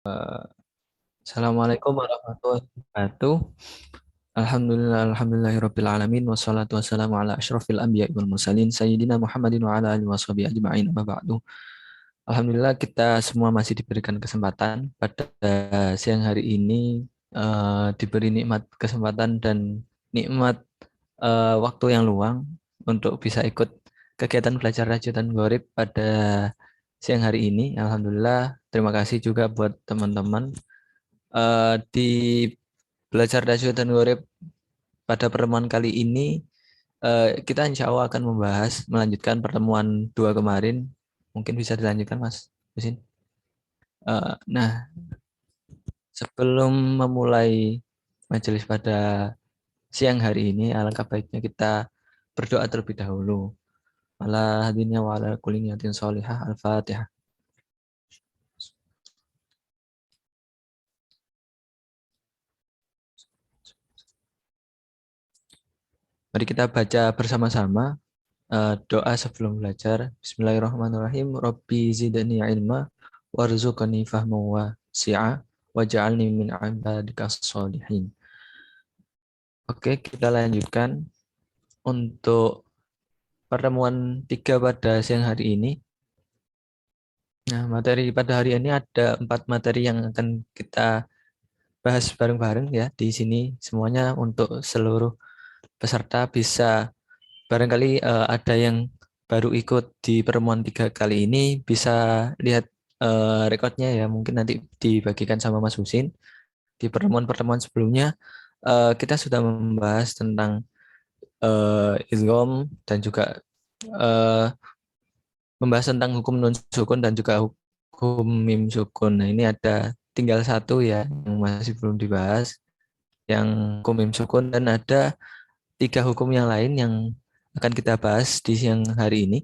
Assalamualaikum warahmatullahi wabarakatuh. Alhamdulillahirabbil alamin wassalatu wassalamu ala asyrofil anbiya'i wal mursalin sayyidina Muhammadin wa ala alihi washabihi ajma'in amma ba'du. Alhamdulillah kita semua masih diberikan kesempatan pada siang hari ini, diberi nikmat kesempatan dan nikmat waktu yang luang untuk bisa ikut kegiatan belajar rajut dan gharib pada siang hari ini. Alhamdulillah, terima kasih juga buat teman-teman di belajar rajut dan gharib pada pertemuan kali ini. Kita insya Allah akan melanjutkan pertemuan dua kemarin. Mungkin bisa dilanjutkan, Mas Husin. Nah, sebelum memulai majelis pada siang hari ini, alangkah baiknya kita berdoa terlebih dahulu. Ala hadinnya wa ala kulli niyatin sholihah. Al-Fatihah. Mari kita baca bersama-sama doa sebelum belajar. Bismillahirrahmanirrahim. Rabbi zidni ilma warzuqni fahma wasi'a waj'alni min ibadikas sholihin. Oke, kita lanjutkan untuk pertemuan 3 pada siang hari ini. Nah, materi pada hari ini ada 4 materi yang akan kita bahas bareng-bareng ya di sini, semuanya untuk seluruh peserta. Bisa barangkali ada yang baru ikut di pertemuan 3 kali ini, bisa lihat rekodnya ya, mungkin nanti dibagikan sama Mas Husin. Di pertemuan-pertemuan sebelumnya kita sudah membahas tentang idgham dan juga eh, membahas tentang hukum nun sukun dan juga hukum mim sukun. Nah, ini ada tinggal satu ya yang masih belum dibahas, yang hukum mim sukun, dan ada 3 hukum yang lain yang akan kita bahas di siang hari ini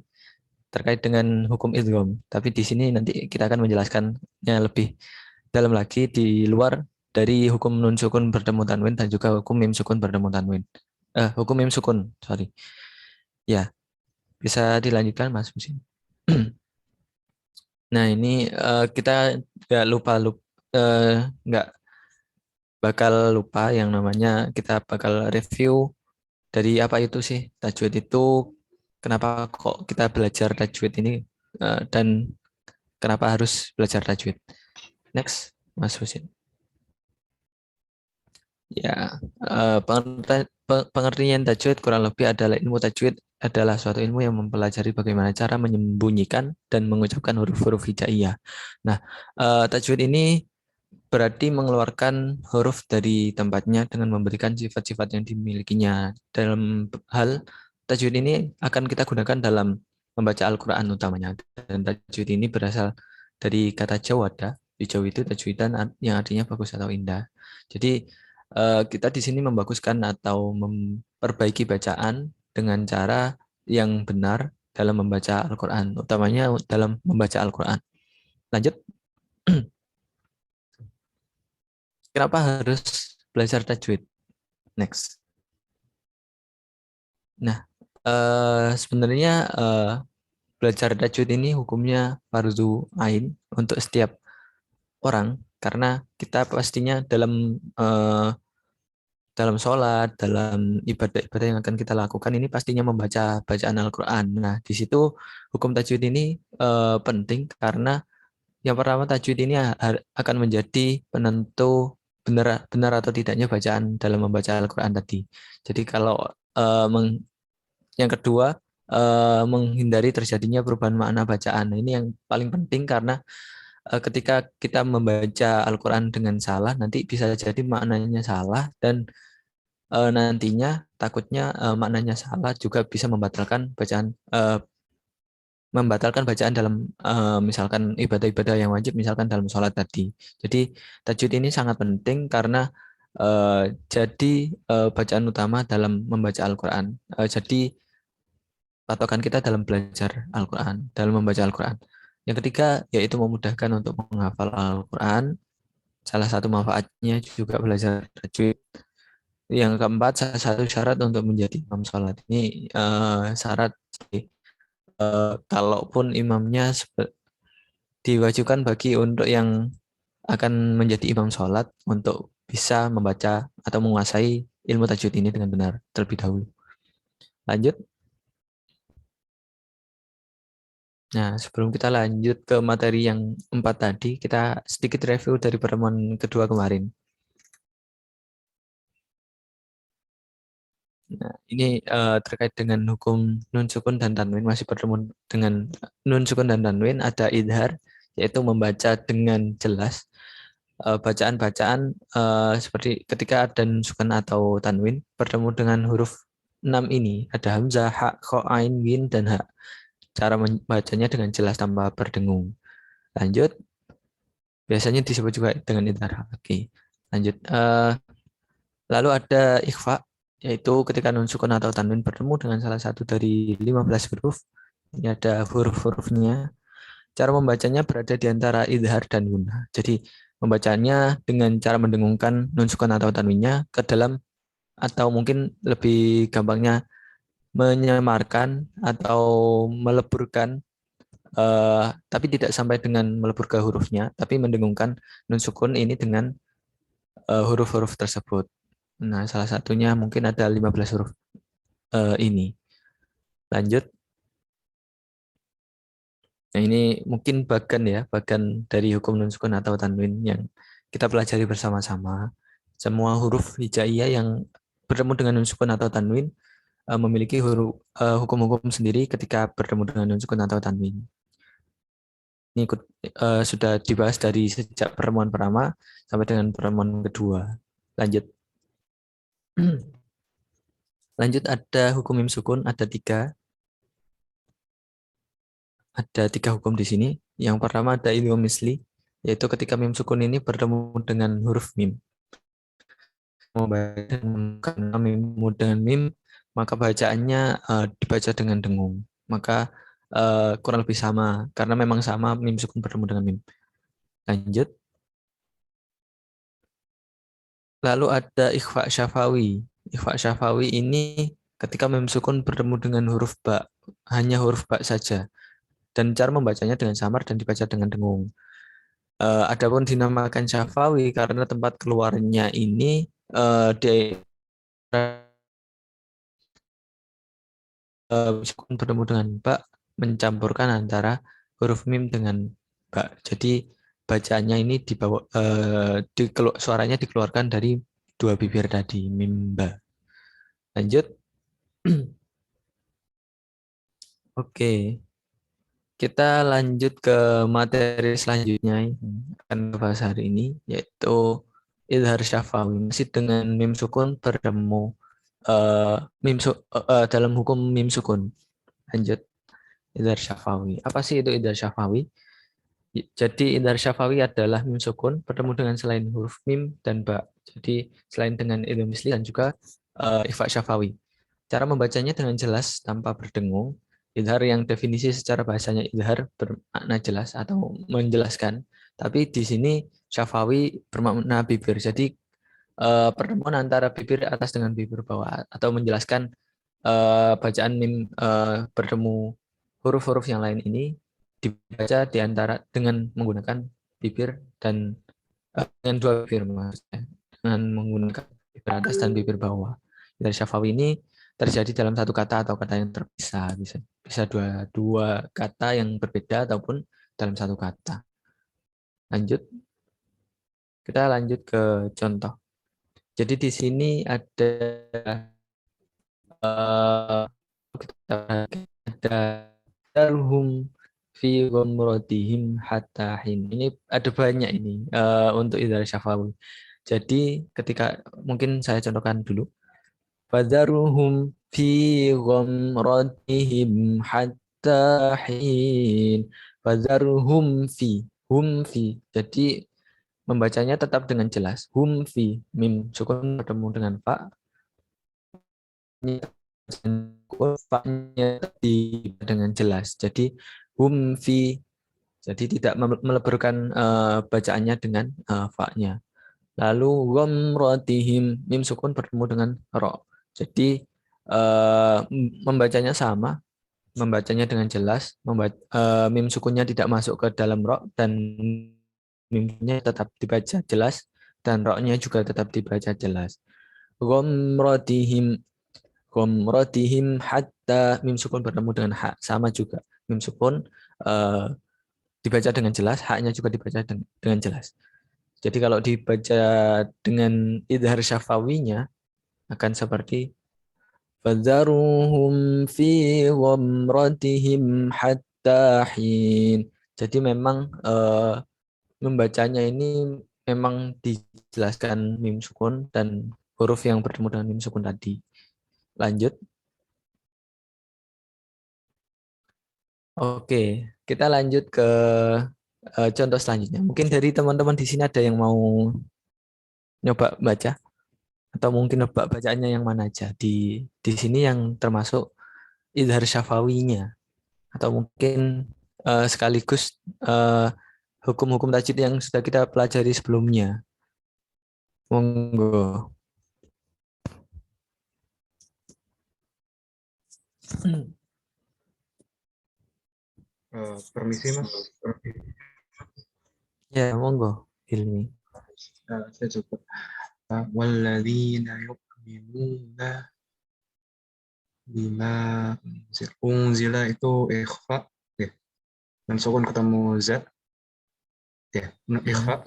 terkait dengan hukum idgham. Tapi di sini nanti kita akan menjelaskannya lebih dalam lagi di luar dari hukum nun sukun bertemu tanwin dan juga hukum mim sukun bertemu tanwin. Hukum mim sukun, sorry. Ya, bisa dilanjutkan Mas Musin. Nah, ini kita nggak nggak bakal lupa yang namanya, kita bakal review dari apa itu sih tajwid itu, kenapa kok kita belajar tajwid ini, dan kenapa harus belajar tajwid. Next, Mas Husin. Ya, pengertian tajwid kurang lebih adalah ilmu tajwid adalah suatu ilmu yang mempelajari bagaimana cara menyembunyikan dan mengucapkan huruf-huruf hijaiyah. Nah, tajwid ini berarti mengeluarkan huruf dari tempatnya dengan memberikan sifat-sifat yang dimilikinya. Dalam hal tajwid ini akan kita gunakan dalam membaca Al-Quran utamanya. Dan tajwid ini berasal dari kata jawada. Di Jawa itu tajwidan yang artinya bagus atau indah. Jadi kita di sini membaguskan atau memperbaiki bacaan dengan cara yang benar dalam membaca Al-Quran, utamanya dalam membaca Al-Quran. Lanjut. Kenapa harus belajar tajwid? Next. Nah, sebenarnya belajar tajwid ini hukumnya fardu ain untuk setiap orang, karena kita pastinya dalam sholat, dalam ibadah-ibadah yang akan kita lakukan ini pastinya membaca bacaan Al-Quran. Nah, di situ hukum tajwid ini penting karena yang pertama, tajwid ini akan menjadi penentu benar benar atau tidaknya bacaan dalam membaca Al-Quran tadi. Jadi kalau yang kedua, menghindari terjadinya perubahan makna bacaan. Nah, ini yang paling penting karena ketika kita membaca Al-Quran dengan salah, nanti bisa jadi maknanya salah, dan nantinya takutnya maknanya salah juga bisa membatalkan bacaan dalam misalkan ibadah-ibadah yang wajib, misalkan dalam sholat tadi. Jadi tajwid ini sangat penting karena jadi bacaan utama dalam membaca Al-Quran. Jadi patokan kita dalam belajar Al-Quran, dalam membaca Al-Quran. Yang ketiga yaitu memudahkan untuk menghafal Al-Quran. Salah satu manfaatnya juga belajar tajwid. Yang keempat, salah satu syarat untuk menjadi imam sholat ini syarat kalaupun imamnya diwajibkan bagi untuk yang akan menjadi imam sholat untuk bisa membaca atau menguasai ilmu tajwid ini dengan benar terlebih dahulu. Lanjut. Nah, sebelum kita lanjut ke materi yang 4 tadi, kita sedikit review dari pertemuan kedua kemarin. Nah, ini terkait dengan hukum nun sukun dan tanwin, masih bertemu dengan nun sukun dan tanwin, ada idhar, yaitu membaca dengan jelas. Bacaan-bacaan seperti ketika ada nun sukun atau tanwin bertemu dengan huruf 6 ini, ada hamzah, ha, kho, ain, win, dan ha. Cara membacanya dengan jelas tanpa berdengung. Lanjut, biasanya disebut juga dengan idhar. Oke, lanjut. Lalu ada ikhfa, yaitu ketika nun sukun atau tanwin bertemu dengan salah satu dari 15 huruf. Ini ada huruf-hurufnya. Cara membacanya berada di antara idhar dan guna. Jadi membacanya dengan cara mendengungkan nun sukun atau tanwinnya ke dalam, atau mungkin lebih gampangnya menyamarkan atau meleburkan, tapi tidak sampai dengan melebur ke hurufnya, tapi mendengungkan nun sukun ini dengan huruf-huruf tersebut. Nah, salah satunya mungkin ada 15 huruf ini. Lanjut. Nah, ini mungkin bagan dari hukum nun sukun atau tanwin yang kita pelajari bersama-sama. Semua huruf hijaiyah yang bertemu dengan nun sukun atau tanwin memiliki hukum-hukum sendiri ketika bertemu dengan nun sukun atau tanwin. Ini sudah dibahas dari sejak pertemuan pertama sampai dengan pertemuan kedua. Lanjut. Lanjut, ada hukum mim sukun, ada tiga hukum di sini. Yang pertama ada idgham misli, yaitu ketika mim sukun ini bertemu dengan huruf mim. Karena mim dengan mim, maka bacaannya dibaca dengan dengung. Maka kurang lebih sama, karena memang sama mim sukun bertemu dengan mim. Lanjut. Lalu ada ikhfa syafawi. Ikhfa syafawi ini ketika mim sukun bertemu dengan huruf ba, hanya huruf ba saja. Dan cara membacanya dengan samar dan dibaca dengan dengung. Adapun dinamakan syafawi karena tempat keluarnya ini di sukun bertemu dengan ba, mencampurkan antara huruf mim dengan ba. Jadi bacaannya ini dibawa suaranya dikeluarkan dari dua bibir tadi, mim ba. Lanjut. Oke, kita lanjut ke materi selanjutnya yang akan kita bahas hari ini, yaitu idhar syafawi. Masih dengan mim sukun bertemu dalam hukum mim sukun. Lanjut, idhar syafawi. Apa sih itu idhar syafawi? Jadi idhar syafawi adalah mim sukun bertemu dengan selain huruf mim dan ba. Jadi selain dengan idgham misli dan juga ikhfa syafawi. Cara membacanya dengan jelas tanpa berdengung. Idhar yang definisi secara bahasanya idhar bermakna jelas atau menjelaskan. Tapi di sini syafawi bermakna bibir. Jadi pertemuan antara bibir atas dengan bibir bawah atau menjelaskan bacaan mim bertemu huruf-huruf yang lain ini dibaca di antara dengan menggunakan bibir dan dengan dua bibir, maksudnya dengan menggunakan bibir atas dan bibir bawah. Dari syafawi ini terjadi dalam satu kata atau kata yang terpisah, bisa bisa dua kata yang berbeda ataupun dalam satu kata. Lanjut, kita lanjut ke contoh. Jadi di sini ada ada darhum fi ghamratihim hatta hin. Ini ada banyak ini untuk idhar syafawi. Jadi ketika mungkin saya contohkan dulu. Fadharuhum fi ghamratihim hatta hin. Fadharuhum fi. Hum fi. Jadi membacanya tetap dengan jelas. Hum fi. Mim sukun bertemu dengan fa. Fa-nya dengan jelas. Jadi hum fi. Jadi tidak meleburkan bacaannya dengan fa-nya. Lalu ghamratihim, mim sukun bertemu dengan ro. Jadi membacanya sama, membacanya dengan jelas, mim sukunnya tidak masuk ke dalam ro dan mimnya tetap dibaca jelas dan roknya juga tetap dibaca jelas. Gomrotihim, gomrotihim hatta mim sukun bertemu dengan hak sama juga. Mim sukun eh, dibaca dengan jelas, haknya juga dibaca dengan jelas. Jadi kalau dibaca dengan idhar syafawinya akan seperti fadzaruhum fi ghamratihim hatta hin. Jadi memang membacanya ini memang dijelaskan mim sukun dan huruf yang bertemu dengan mim sukun tadi. Lanjut. Oke, kita lanjut ke contoh selanjutnya. Mungkin dari teman-teman di sini ada yang mau nyoba baca atau mungkin nyoba bacaannya yang mana aja. Di sini yang termasuk idhar syafawinya atau mungkin sekaligus eh, hukum-hukum tajwid yang sudah kita pelajari sebelumnya. Monggo. Permisi Mas. Ya, monggo. Ilmi. Saya coba. Walladzina yu'minuna bima unzila itu ikhfa ya. Dan sukun ketemu z ya. Ikhfa.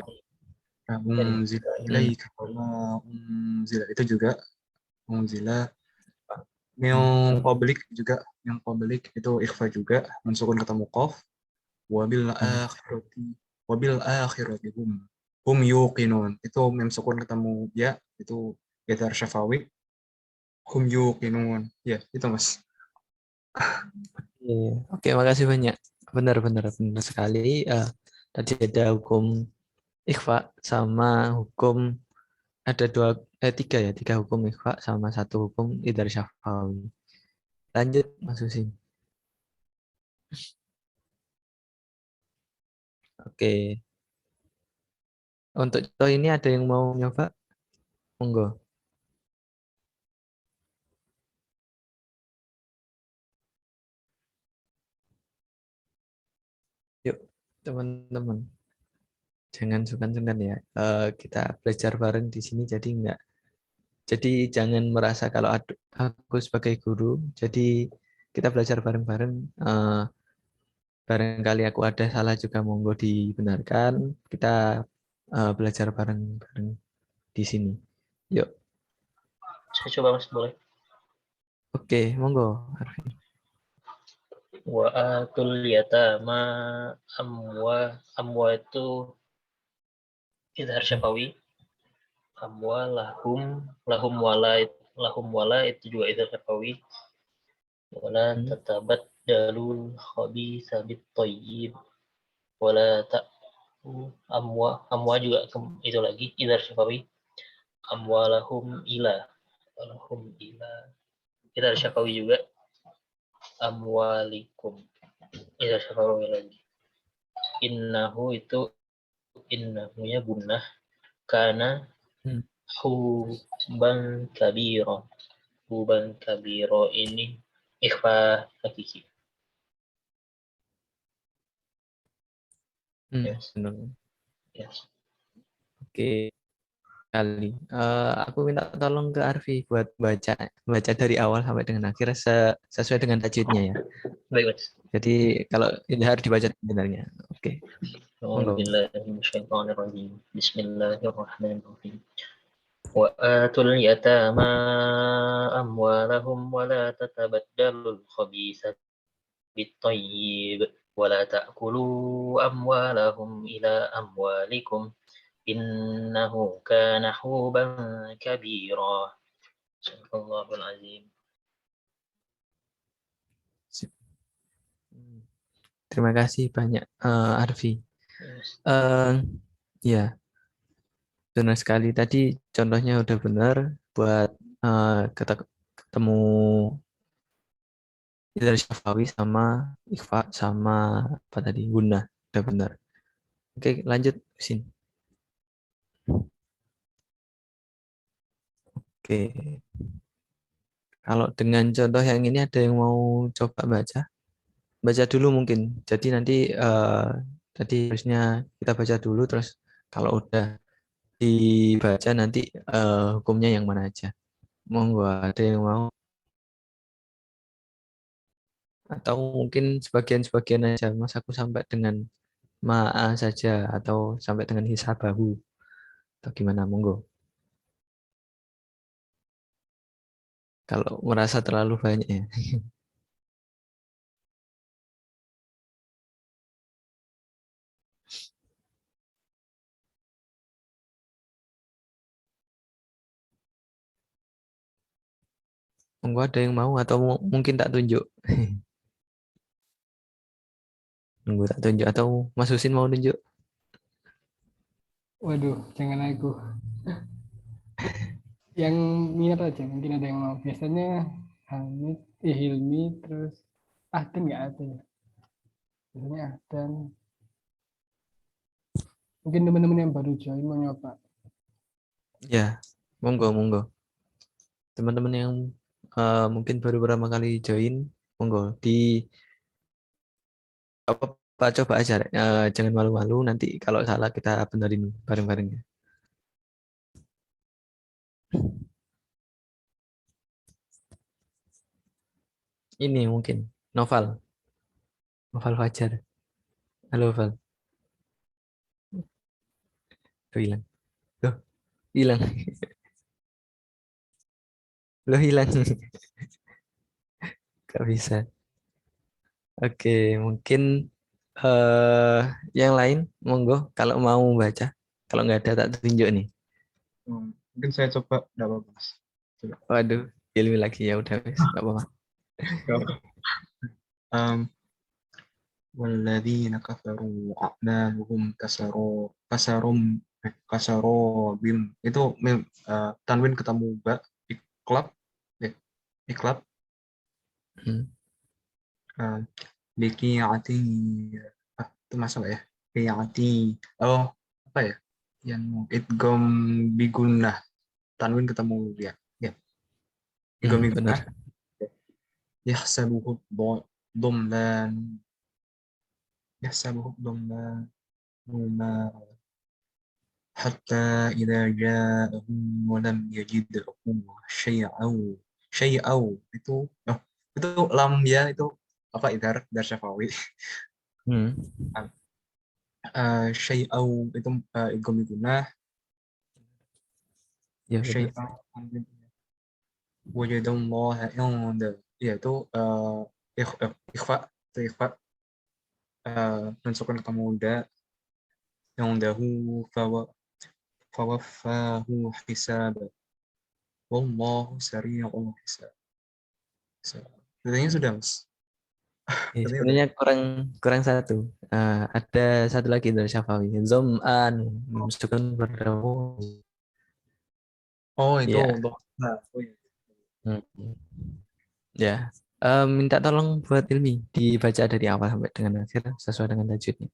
Hmm. Unzila Hmm. ilaika wa unzila itu juga unzila Hmm. yang publik itu ikhfa juga mensukun ketemu qaf wabil Hmm. akhirati hum yuqinun itu mem sukun ketemu ya itu idhar syafawi hum yuqinun ya itu Mas. Iya. Oke, makasih banyak. Benar-benar benar sekali. Tadi ada hukum ikhfa sama hukum ada tiga ya, tiga hukum ikhfa sama satu hukum idhar syafawi. Lanjut, Mas Husin. Oke, untuk contoh ini ada yang mau nyoba? Monggo. Yuk, teman-teman. Jangan sungkan-sungkan ya. Kita belajar bareng di sini jadi enggak. Jadi jangan merasa kalau aku sebagai guru, jadi kita belajar bareng-bareng. Barangkali aku ada salah juga monggo dibenarkan. Kita belajar bareng-bareng di sini. Yuk, Saya coba Mas, boleh? oke, monggo. Wa atul yatama amwa itu idhar syafawi. Amwa lahum wala itu juga idhar syafawi. Wala Hmm. tatabat dalul khabisa bit thayyib. Wala ta amwa juga itu lagi idhar syafawi. Amwalahum ila walahum ila idhar syafawi juga. Amwalikum idhar syafawi lagi. Innahu itu innahunya gunnah karena Hmm. huban kabiro. Huban kabiro ini ikhfa hakiki. Yes. Benar. Yes. Oke, kali. Aku minta tolong ke Arfi buat baca baca dari awal sampai dengan akhir sesuai dengan tajwidnya ya. Baik, Mas. Jadi kalau ini harus dibaca sebenarnya. Oke, monggo. Bismillahirrahmanirrahim. Wa atul yatama amwalahum wa la tatabaddalul khabisa bit-thayyib wa la ta'kulu amwalahum ila amwalikum innahu kana huban kabira. Sadaqallahul azim. Terima kasih banyak Arfi. Yes. Ya, benar sekali. Tadi contohnya udah benar buat ketemu dari Syafawi sama Ikhfa sama apa tadi Guna. Udah benar. Oke, lanjut sini. Oke. Kalau dengan contoh yang ini ada yang mau coba baca? Baca dulu mungkin. Jadi nanti Tadi harusnya kita baca dulu, terus kalau udah dibaca nanti hukumnya yang mana aja. Monggo, ada yang mau? Atau mungkin sebagian-sebagian aja, mas aku sampai dengan ma'a saja, atau sampai dengan hisabahu, atau gimana, monggo. Kalau merasa terlalu banyak ya. Monggo, ada yang mau atau mungkin tak tunjuk? Nunggu tak tunjuk atau Mas Husin mau tunjuk? Waduh, jangan aku. Yang minat aja, mungkin ada yang mau. Biasanya Hamid, Hilmi, terus Ahdan nggak ada ya. Biasanya Ahdan. Mungkin teman-teman yang baru join mau nyoba. Ya, monggo, monggo. Teman-teman yang mungkin baru pertama kali join, monggo di apa coba aja, jangan malu-malu. Nanti kalau salah kita benerin bareng-bareng ya. Ini mungkin Noval Fajar. Halo Val, tuh hilang, loh hilang, loh hilang, gak bisa. Oke, mungkin yang lain, monggo kalau mau baca. Kalau nggak ada tak tunjuk nih. Mungkin saya coba, nggak apa-apa Mas. Coba. Waduh, ilmu lagi ya udah wes, nggak apa-apa. Um, والذين كفروا أعمالهم kasarobim itu tanwin ketemu ba iklab iklab Hmm. biqi'ati itu masuk ya biqi'ati apa ya yang idgham bigunnah tanwin ketemu ya idgham Benar. bigunnah yahsabuhu dhamlan yahsabuhu dhamlan حتى إذا جاءه ولم يجده شيئا itu itu lam ya itu apa idhar syafawi Hmm. syai'au itu idgham gunah Ya benar. syai'au wajadallaha inda ya itu ikhfa itu ikhfa menunjukkan ketemu da yang dahu fawaffahu hisab wallahu sari'ul hisab. Katanya sudah Mas. Katanya udah. Sebenarnya kurang satu. Ada satu lagi dari Syafawi. Zom'an, masukkan bertemu. Oh itu Ya. untuk oh, iya. Hmm. Ya. Minta tolong buat Ilmi dibaca dari awal sampai dengan akhir sesuai dengan tajwidnya.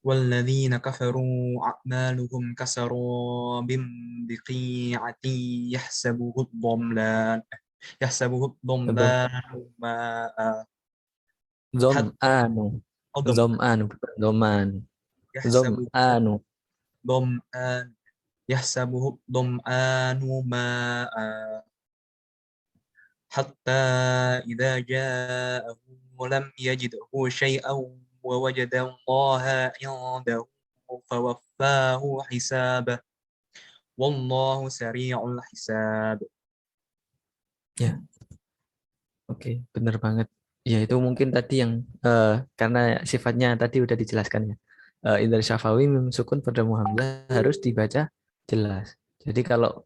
والذين كفروا أعمالهم كسراب بقيعة يحسبه الضمآن ماء حتى Zom'anu. ضمآن Zom'anu, bukan Zoman. يحسبه Zom'anu. ضمآن يحسبه الضمآن ماء حتى إذا جاءه ولم يجده شيئا ووجد الله عنده فوفاه حسابه والله سريع الحساب. Ya, oke, benar banget. Ya, itu mungkin tadi yang karena sifatnya tadi udah dijelaskan ya. Indra Syafawi mim sukun pada Muhammad harus dibaca jelas. Jadi kalau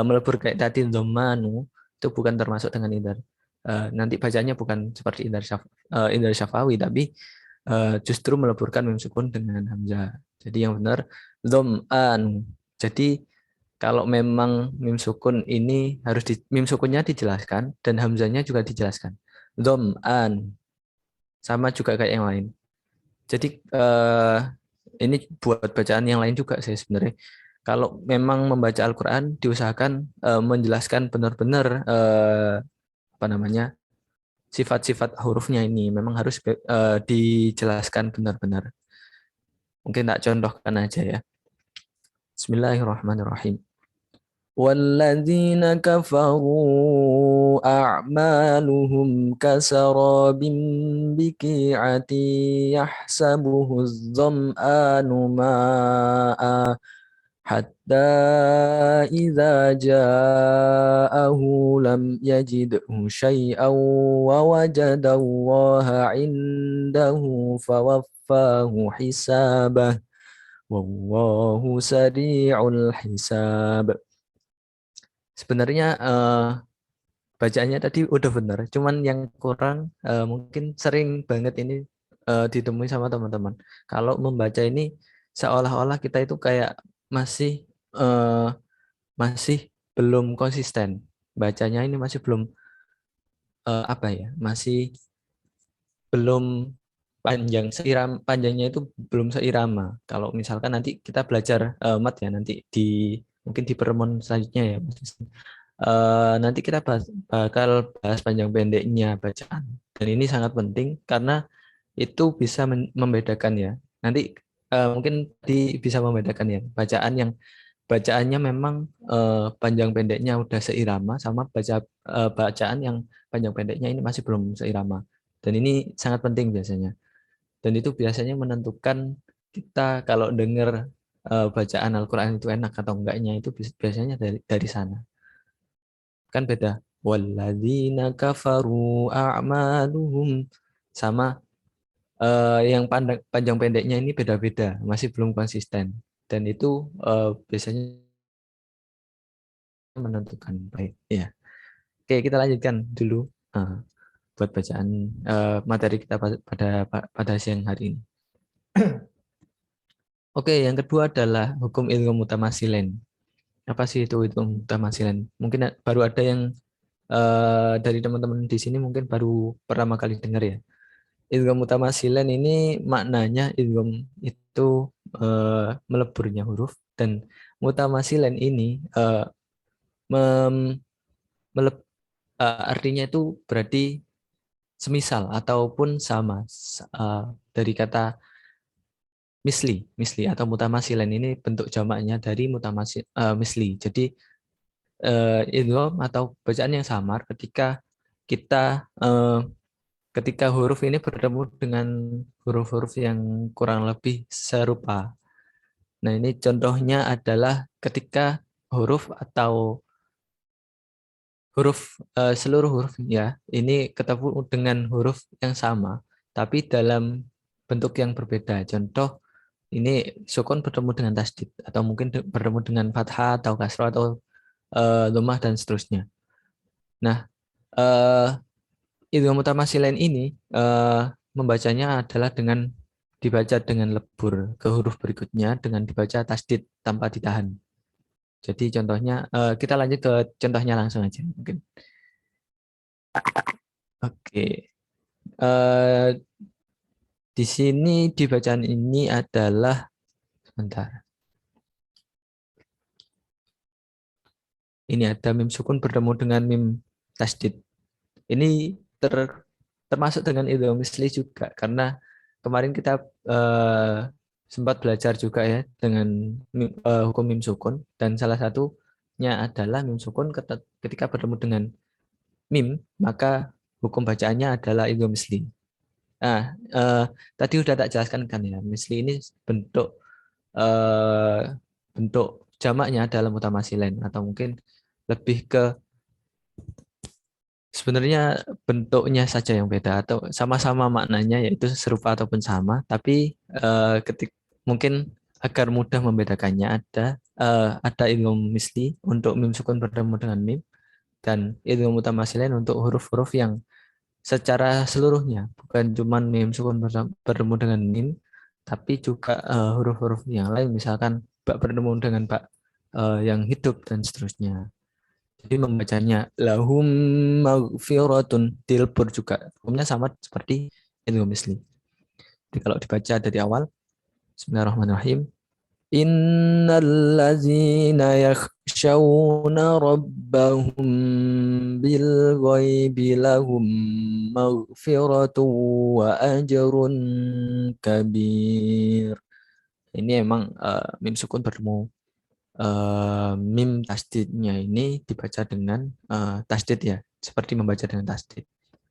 melebur kayak tadi domanu itu bukan termasuk dengan Indra. Nanti bacanya bukan seperti Indra Syafawi, tapi justru meleburkan mim sukun dengan hamzah. Jadi yang benar domanu. Jadi kalau memang mim sukun ini harus mim sukunnya dijelaskan dan hamzahnya juga dijelaskan. Dham'an sama juga kayak yang lain. Jadi ini buat bacaan yang lain juga saya sebenarnya. Kalau memang membaca Al-Qur'an diusahakan menjelaskan benar-benar apa namanya? sifat-sifat hurufnya ini memang harus dijelaskan benar-benar. Mungkin tak contohkan aja ya. Bismillahirrahmanirrahim. وَالَّذِينَ كَفَرُوا أَعْمَالُهُمْ كَسَرَابٍ بِقِيعَةٍ يَحْسَبُهُ الظَّمْآنُ مَاءً حَتَّى إِذَا جَاءَهُ لَمْ يَجِدْهُ شَيْئًا وَوَجَدَ اللَّهَ عِندَهُ فَوَفَّاهُ حِسَابَهُ وَاللَّهُ سَرِيعُ الْحِسَابِ. Sebenarnya bacaannya tadi udah benar, cuman yang kurang mungkin sering banget ini ditemui sama teman-teman. Kalau membaca ini seolah-olah kita itu kayak masih masih belum konsisten. Bacanya ini masih belum apa ya? Masih belum panjang panjangnya itu belum seirama. Kalau misalkan nanti kita belajar mat ya nanti mungkin di pertemuan selanjutnya ya Mas. Nanti kita bakal bahas panjang pendeknya bacaan. Dan ini sangat penting karena itu bisa membedakan ya. Nanti mungkin bisa membedakan ya bacaannya memang panjang pendeknya udah seirama sama bacaan yang panjang pendeknya ini masih belum seirama. Dan ini sangat penting biasanya. Dan itu biasanya menentukan kita kalau dengar bacaan Al-Quran itu enak atau enggaknya itu biasanya dari sana. Kan beda. Walladzina kafaru a'maluhum sama yang panjang pendeknya ini beda-beda, masih belum konsisten. Dan itu biasanya menentukan baik ya. Oke, kita lanjutkan dulu buat bacaan materi kita pada siang hari ini. Oke, yang kedua adalah hukum idgham mutamasilen. Apa sih itu idgham mutamasilen? Mungkin baru ada yang dari teman-teman di sini mungkin baru pertama kali dengar ya. Idgham mutamasilen ini maknanya idgham itu meleburnya huruf dan mutamasilen ini artinya itu berarti semisal ataupun sama dari kata misli atau mutamasilen ini bentuk jamaknya dari misli. Jadi idgham atau bacaan yang samar ketika huruf ini bertemu dengan huruf-huruf yang kurang lebih serupa. Nah, ini contohnya adalah ketika huruf atau seluruh huruf ya, ini ketemu dengan huruf yang sama tapi dalam bentuk yang berbeda. Contoh ini sukun bertemu dengan tasdid atau mungkin bertemu dengan fathah atau kasrah atau dhammah dan seterusnya. Nah, idgham mutamasilen ini membacanya adalah dengan dibaca dengan lebur ke huruf berikutnya dengan dibaca tasdid tanpa ditahan. Jadi contohnya kita lanjut ke contohnya langsung aja mungkin. Oke. Di sini di bacaan ini adalah sebentar. Ini ada mim sukun bertemu dengan mim tasdid. Ini termasuk dengan idgham misli juga karena kemarin kita sempat belajar juga ya dengan hukum mim sukun dan salah satunya adalah mim sukun ketika bertemu dengan mim maka hukum bacaannya adalah idgham misli. Nah, tadi udah tak jelaskan kan ya, misli ini bentuk jamaknya adalah mutamasilen atau mungkin lebih ke sebenarnya bentuknya saja yang beda atau sama-sama maknanya yaitu serupa ataupun sama, tapi mungkin agar mudah membedakannya ada idgham misli untuk mim sukun bertemu dengan mim dan idgham mutamasilen untuk huruf-huruf yang secara seluruhnya, bukan cuma mim sukun bertemu dengan mim, tapi juga huruf-huruf yang lain, misalkan bak bertemu dengan bak yang hidup dan seterusnya. Jadi membacanya lahum maghfiratun dilbur juga hukumnya sama seperti idgham misli. Jadi kalau dibaca dari awal, Bismillahirrahmanirrahim. Innallazina يخشون ربهم بالغيب لهم مغفرة وأجر كبير. Ini emang mim sukun bertemu mim tasdidnya ini dibaca dengan tasdid ya, seperti membaca dengan tasdid.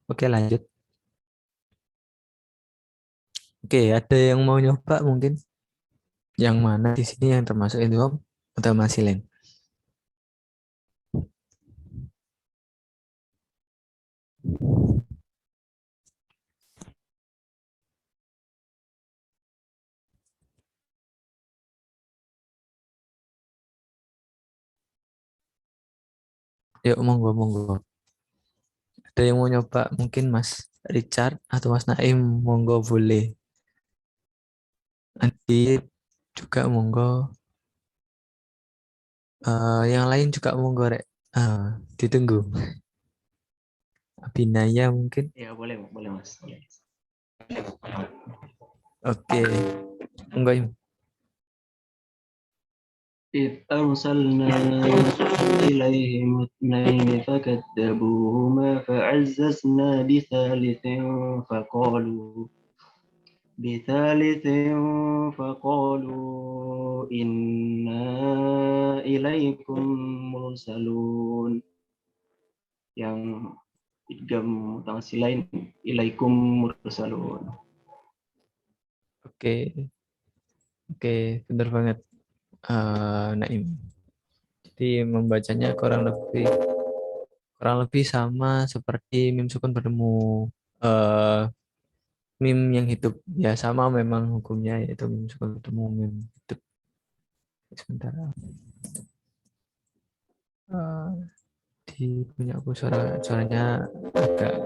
Oke, lanjut. Oke, ada yang mau nyoba mungkin? Yang mana di sini yang termasuk idgham mutamatsilin? Yuk, monggo, monggo. Ada yang mau nyoba? Mungkin Mas Richard atau Mas Naim, monggo boleh. Nanti juga monggo. Yang lain juga monggo, Rek. Ditunggu. Abinaya mungkin. Ya boleh Mas. Boleh. Oke. Monggo, Im. إذ أرسلنا إليهم اثنين فكذبوهما فعززنا بثالث فقالوا إنا إليكم مرسلون. Yang idgham mutawassilain ilaikum mursalun. Oke. Oke, benar banget. Naim. Jadi membacanya kurang lebih sama seperti mim sukun bertemu eh mim yang hidup. Ya sama memang hukumnya, yaitu mim sukun bertemu mim hidup. Sebentar. Eh, di punya aku suaranya agak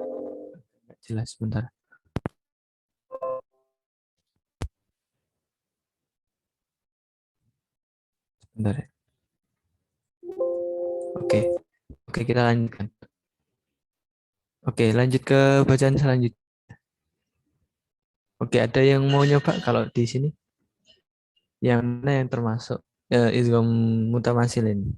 nggak jelas, sebentar. Sebentar ya. Oke. Oke, kita lanjutkan. Oke, lanjut ke bacaan selanjutnya. Oke, ada yang mau nyoba kalau di sini? Yang mana yang termasuk idgham mutamatsilin?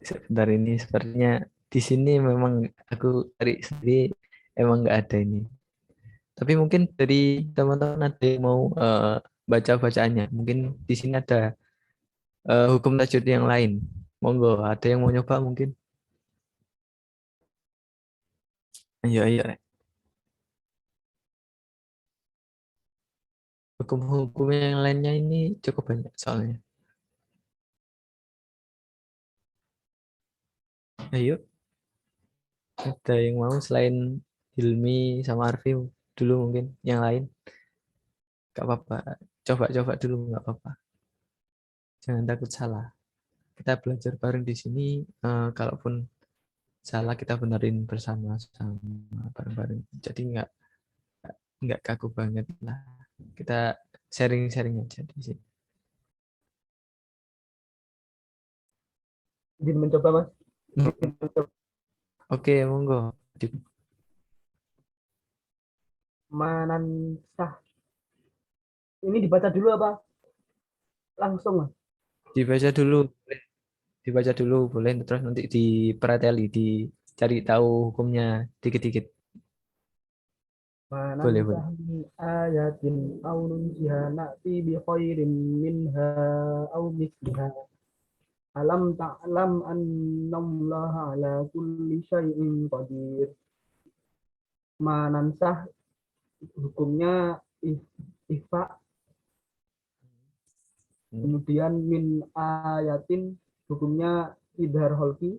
Sebentar, ini sepertinya di sini memang aku cari sendiri emang nggak ada ini. Tapi mungkin dari teman-teman ada yang mau baca bacaannya. Mungkin di sini ada hukum tajwid yang lain. Monggo, ada yang mau nyoba mungkin? Ayo, ayo, Rek. Hukum-hukum yang lainnya ini cukup banyak soalnya. Ayo, ada yang mau selain Hilmi sama Arfi dulu mungkin yang lain? Gak apa-apa. Coba-coba dulu, nggak apa-apa. Jangan takut salah. Kita belajar bareng di sini. Kalaupun salah kita benerin bersama-sama bareng-bareng. Jadi nggak kaku banget lah. Kita sharing-sharing aja di sini. Izin mencoba Mas. Oke, monggo. Manansah. Ini dibaca dulu apa? Langsung Mas. Dibaca dulu, dibaca dulu boleh. Terus nanti dipreteli, dicari tahu hukumnya dikit-dikit. Boleh, boleh. Manansah min ayatin aw nunsiha na'ti bi khairin minha aw misliha. Alam ta'lam annallaha ala kulli syai'in qadir. Manansah hukumnya ikhfa, kemudian min ayatin hukumnya idhar holki,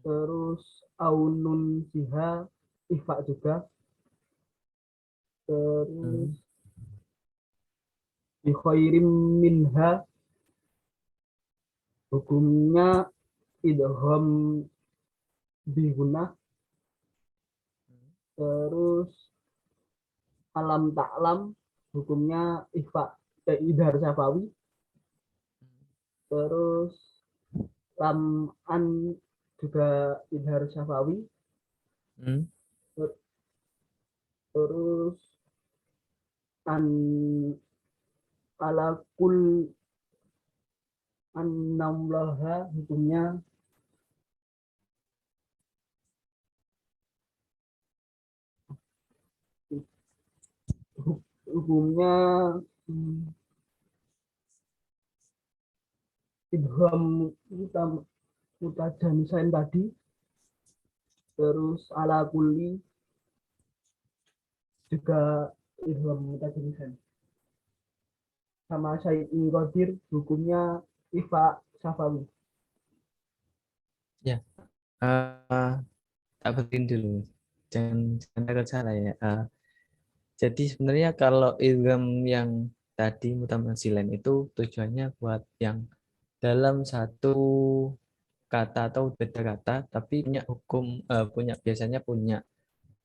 terus aunun siha ikhfa juga, terus bi khairim minha hukumnya idgham bihunah, terus alam ta'lam hukumnya ikhfa idhar syafawi, Terus lam an juga idhar syafawi. Hmm. Terus an ala kul annamlaha hukumnya idgham mutajanisain tadi. Terus ala kulli juga idgham mutajanisain. Sama syai'in qadir hukumnya ifa syafawi. Ya. Tak berhenti dulu. Jangan takut salah ya. Jadi sebenarnya kalau idgham yang tadi mutamasilan itu tujuannya buat yang dalam satu kata atau beda kata, tapi punya hukum, biasanya punya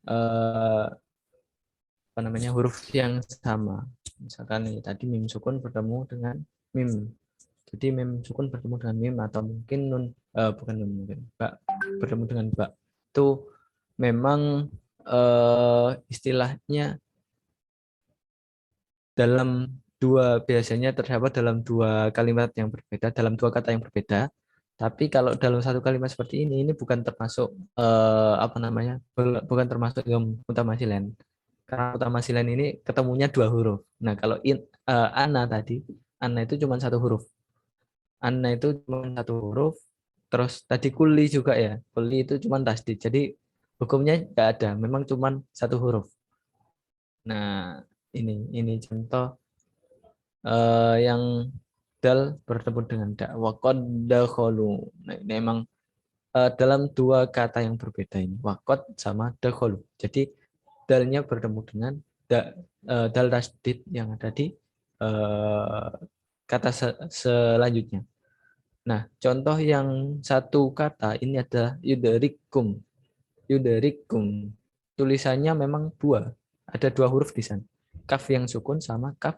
apa namanya, huruf yang sama. Misalkan nih, tadi mim sukun bertemu dengan mim. Jadi mim sukun bertemu dengan mim, atau mungkin nun, bukan nun, mungkin ba bertemu dengan ba. Itu memang istilahnya dalam biasanya terdapat dalam dua kalimat yang berbeda, dalam dua kata yang berbeda. Tapi kalau dalam satu kalimat seperti ini bukan termasuk apa namanya, bukan termasuk yang mutamasilan. Karena mutamasilan ini ketemunya dua huruf. Nah, kalau ana tadi, ana itu cuma satu huruf. Ana itu cuma satu huruf. Terus tadi kuli juga ya. Kuli itu cuma tasdid. Jadi hukumnya nggak ada. Memang cuma satu huruf. Nah, ini contoh yang dal bertemu dengan da. Waqad dakhulu. Nah, ini memang dalam dua kata yang berbeda ini. Waqad sama dakhulu. Jadi dalnya bertemu dengan dal tasdid yang ada di kata selanjutnya. Nah, contoh yang satu kata ini adalah yudarikum. Yudarikum. Tulisannya memang dua. Ada dua huruf di sana. Kaf yang sukun sama kaf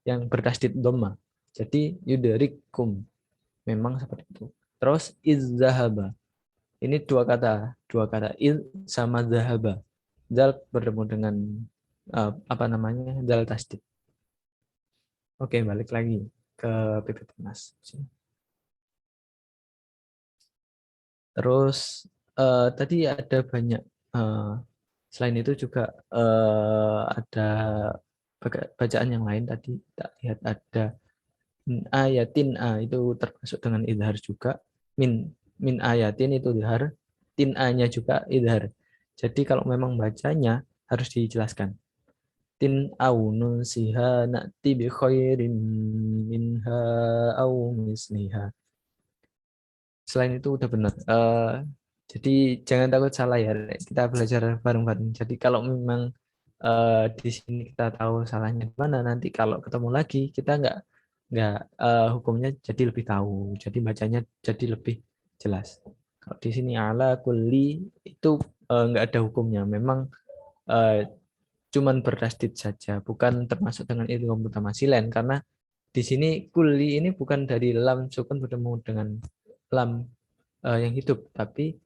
yang bertasdid dhamma. Jadi yudarikum. Memang seperti itu. Terus izzahaba. Ini dua kata iz sama zahaba. Zal bertemu dengan apa namanya, zal tasdid. Oke, balik lagi ke PPT Mas. Terus tadi ada banyak, selain itu juga ada bacaan yang lain. Tadi kita lihat ada ayatin, itu termasuk dengan idhar juga. Min ayatin itu idhar, tin a-nya juga idhar. Jadi kalau memang bacanya harus dijelaskan. Tin au nunsiha na'ti bi khairin minha au misliha. Selain itu udah benar. Jadi jangan takut salah ya. Kita belajar bareng-bareng. Jadi kalau memang di sini kita tahu salahnya di mana, nanti kalau ketemu lagi kita nggak hukumnya jadi lebih tahu. Jadi bacanya jadi lebih jelas. Kalau di sini ala kulli itu nggak ada hukumnya. Memang cuman bertasdid saja, bukan termasuk dengan idgham mutamasilan, karena di sini kulli ini bukan dari lam sukun bertemu dengan lam yang hidup, tapi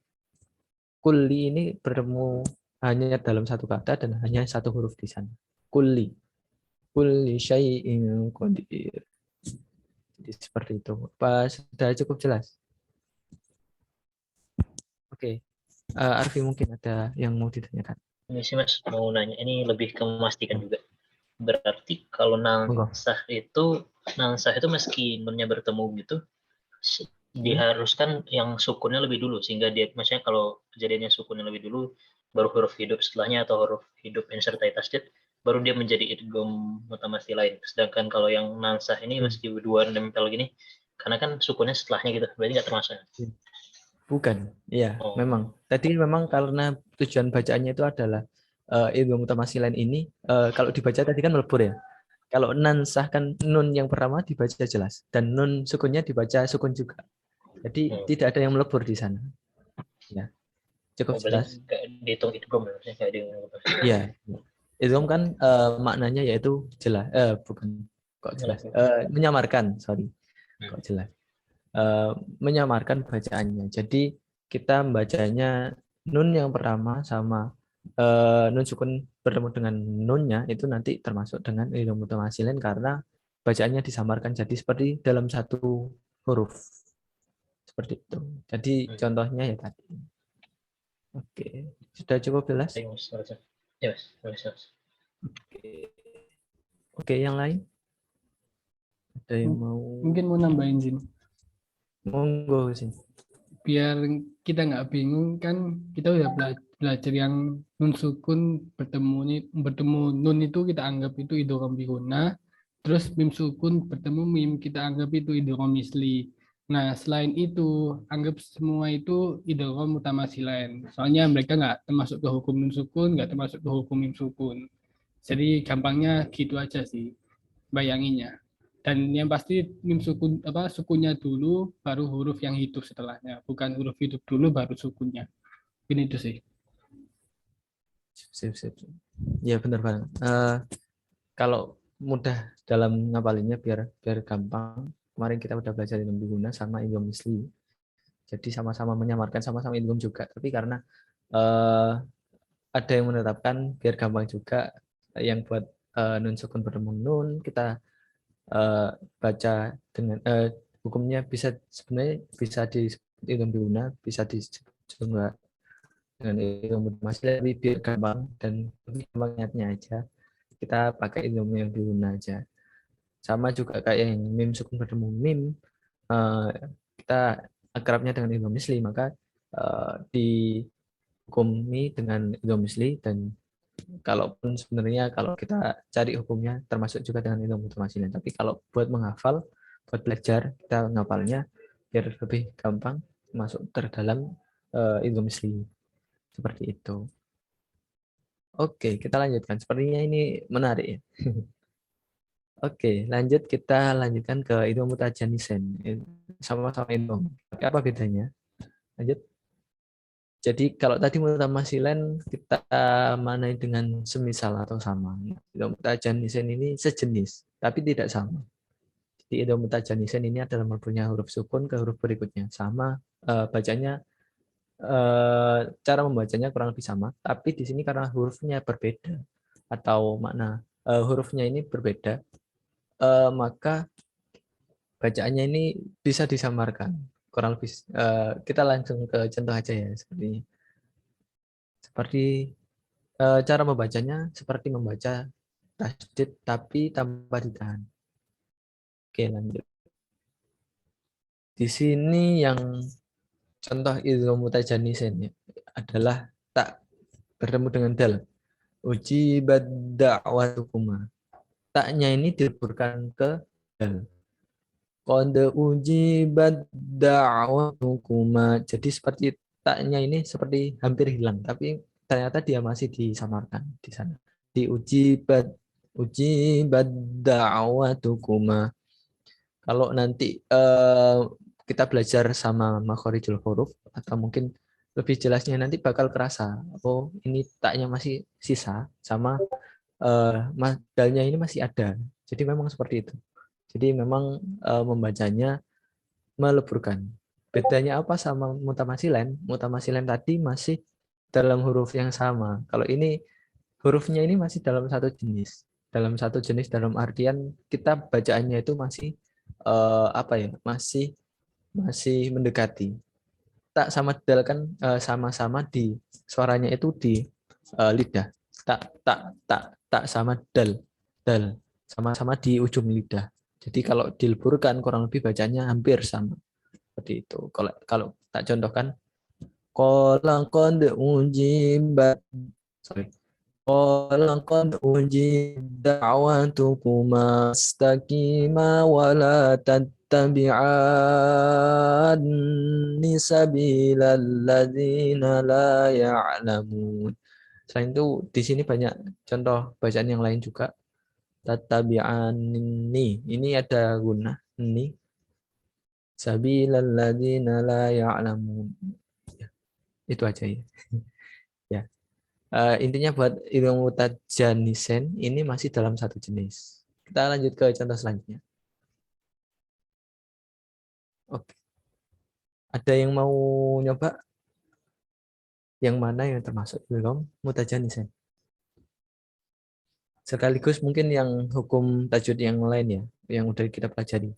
kulli ini bertemu hanya dalam satu kata dan hanya satu huruf di sana. Kulli syai'in qadir. Jadi seperti itu. Apa sudah cukup jelas? Oke. Arfi mungkin ada yang mau ditanyakan. Ini sih Mas mau nanya, ini lebih ke memastikan juga. Berarti kalau nansah itu meski nunnya bertemu gitu, diharuskan yang sukunnya lebih dulu, sehingga dia, maksudnya kalau kejadiannya sukunnya lebih dulu, baru huruf hidup setelahnya, atau huruf hidup yang sertai tasdid, baru dia menjadi idgham mutamasilain. Sedangkan kalau yang nansah ini meski dua nempel gini, karena kan sukunnya setelahnya gitu, berarti nggak termasuk. Bukan, iya, memang. Tadi memang karena tujuan bacaannya itu adalah idgham mutamasilain ini, kalau dibaca tadi kan melebur ya. Kalau nansah kan nun yang pertama dibaca jelas, dan nun sukunnya dibaca sukun juga. Jadi tidak ada yang melebur di sana. Ya, cukup jelas. Nggak dihitung idgham ya? Iya, idgham kan maknanya yaitu jelas, bukan kok jelas, menyamarkan, sorry. kok jelas. Menyamarkan bacaannya. Jadi kita membacanya nun yang pertama sama nun sukun bertemu dengan nunnya itu nanti termasuk dengan idgham mutamatsilain karena bacaannya disamarkan jadi seperti dalam satu huruf. Seperti itu. Jadi contohnya ya tadi. Oke, sudah cukup jelas? Ayo, Mas. Ya, Mas. Mas. Oke, yang lain? Ada yang mau Mungkin mau nambahin sih. monggo sih. Biar kita nggak bingung kan, kita udah belajar yang nun sukun bertemu nun itu kita anggap itu idgham biguna, terus mim sukun bertemu mim kita anggap itu idgham misli. Nah, selain itu anggap semua itu idgham mutamatsilain. Soalnya mereka nggak termasuk ke hukum nun sukun, nggak termasuk ke hukum mim sukun. Jadi gampangnya gitu aja sih bayanginnya. Dan yang pasti mim sukun sukunnya dulu baru huruf yang hidup setelahnya, bukan huruf hidup dulu baru sukunnya. Ini itu sih. Sip. Ya benar banget. Kalau mudah dalam ngapalinnya biar gampang. Kemarin kita udah belajar idgham biguna sama idgham misli. Jadi sama-sama menyamarkan, sama-sama idgham juga. Tapi karena ada yang menetapkan biar gampang juga yang buat nun sukun bertemu nun kita baca dengan hukumnya bisa sebenarnya bisa di idgham biguna, bisa disebut juga dengan idgham mutamatsilain lebih biar gampang dan lebih gampang ingatnya aja. Kita pakai idgham yang biguna aja. Sama juga kayak yang mim sukun bertemu mim, kita akrabnya dengan idgham misli, maka dihukumi dengan idgham misli. Dan kalaupun sebenarnya kalau kita cari hukumnya termasuk juga dengan idgham mutamatsilain. Tapi kalau buat menghafal, buat belajar kita ngapalnya biar lebih gampang masuk terdalam idgham misli. Seperti itu. Oke, kita lanjutkan. Sepertinya ini menarik ya. Oke, lanjut kita lanjutkan ke idgham mutajannisain. Sama-sama idgham. Tapi apa bedanya? Lanjut. Jadi kalau tadi mutamatsilain kita manai dengan semisal atau sama. Idgham mutajannisain ini sejenis, tapi tidak sama. Jadi idgham mutajannisain ini adalah mempunyai huruf sukun ke huruf berikutnya. Sama bacanya, cara membacanya kurang lebih sama, tapi di sini karena hurufnya berbeda atau makna hurufnya ini berbeda, maka bacaannya ini bisa disamarkan. Kurang lebih kita langsung ke contoh aja ya, seperti cara membacanya seperti membaca tasydid tapi tanpa ditahan. Oke, lanjut. Di sini yang contoh idgham mutajannisain adalah tak bertemu dengan dal. Ujibat da'watukuma. Taknya ini dileburkan ke dal. Qad ujibat da'watukuma. Jadi seperti taknya ini seperti hampir hilang, tapi ternyata dia masih disamarkan di sana. Ujibat da'watukuma. Kalau nanti kita belajar sama makhorijul huruf atau mungkin lebih jelasnya nanti bakal kerasa, oh ini taknya masih sisa sama dalnya ini masih ada. Jadi memang seperti itu. Jadi memang membacanya meleburkan. Bedanya apa sama mutamatsilain? Mutamatsilain tadi masih dalam huruf yang sama. Kalau ini hurufnya ini masih dalam satu jenis. Dalam satu jenis dalam artian kita bacaannya itu masih masih mendekati. Tak sama dal kan sama-sama di suaranya itu di lidah. Tak sama dal sama-sama di ujung lidah. Jadi kalau dileburkan kurang lebih bacanya hampir sama. Seperti itu. Kalau tak contohkan qala qad ujibat qala qad ujibat da'watukuma istaqima wa la tattabi'anni sabilal ladzina la ya'lamun. Selain itu di sini banyak contoh bacaan yang lain juga. Tattabi'anni. Ini ada guna ni. Sabilal ladzina la ya'lamun. Itu aja ya. Ya. Intinya buat idgham mutajannisain ini masih dalam satu jenis. Kita lanjut ke contoh selanjutnya. Oke. Ada yang mau nyoba? Yang mana yang termasuk idgham mutajanisain? Sekaligus mungkin yang hukum tajwid yang lain ya, yang udah kita pelajari.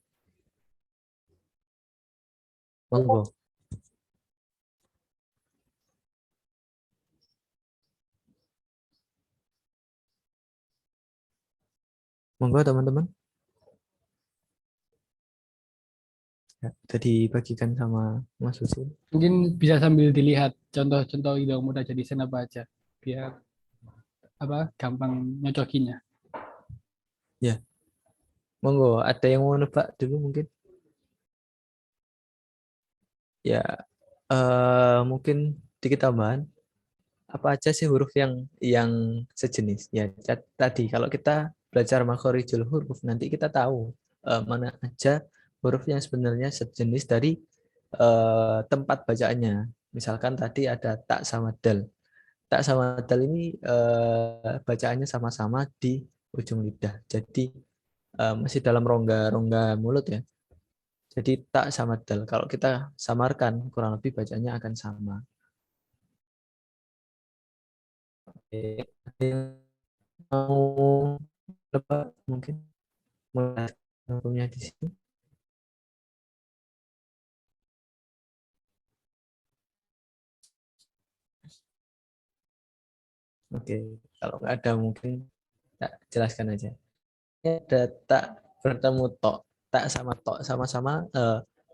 Monggo. Monggo teman-teman. Ya, udah dibagikan sama Mas Husin. Mungkin bisa sambil dilihat contoh-contoh idgham mutajanisain apa aja biar gampang nyocokinya. Ya, monggo. Ada yang mau nebak dulu mungkin? Ya, mungkin dikit tambahan. Apa aja sih huruf yang sejenis? Ya, tadi kalau kita belajar makhorijul huruf nanti kita tahu mana aja huruf yang sebenarnya sejenis dari tempat bacaannya. Misalkan tadi ada tak sama dal. Tak sama dal ini bacaannya sama-sama di ujung lidah. Jadi masih dalam rongga mulut ya. Jadi tak sama dal. Kalau kita samarkan kurang lebih bacanya akan sama. Oke. Ada yang mau lebak mungkin mulai hukumnya di sini. Oke, kalau nggak ada mungkin tak jelaskan aja. Ini ada tak bertemu tok, tak sama tok sama-sama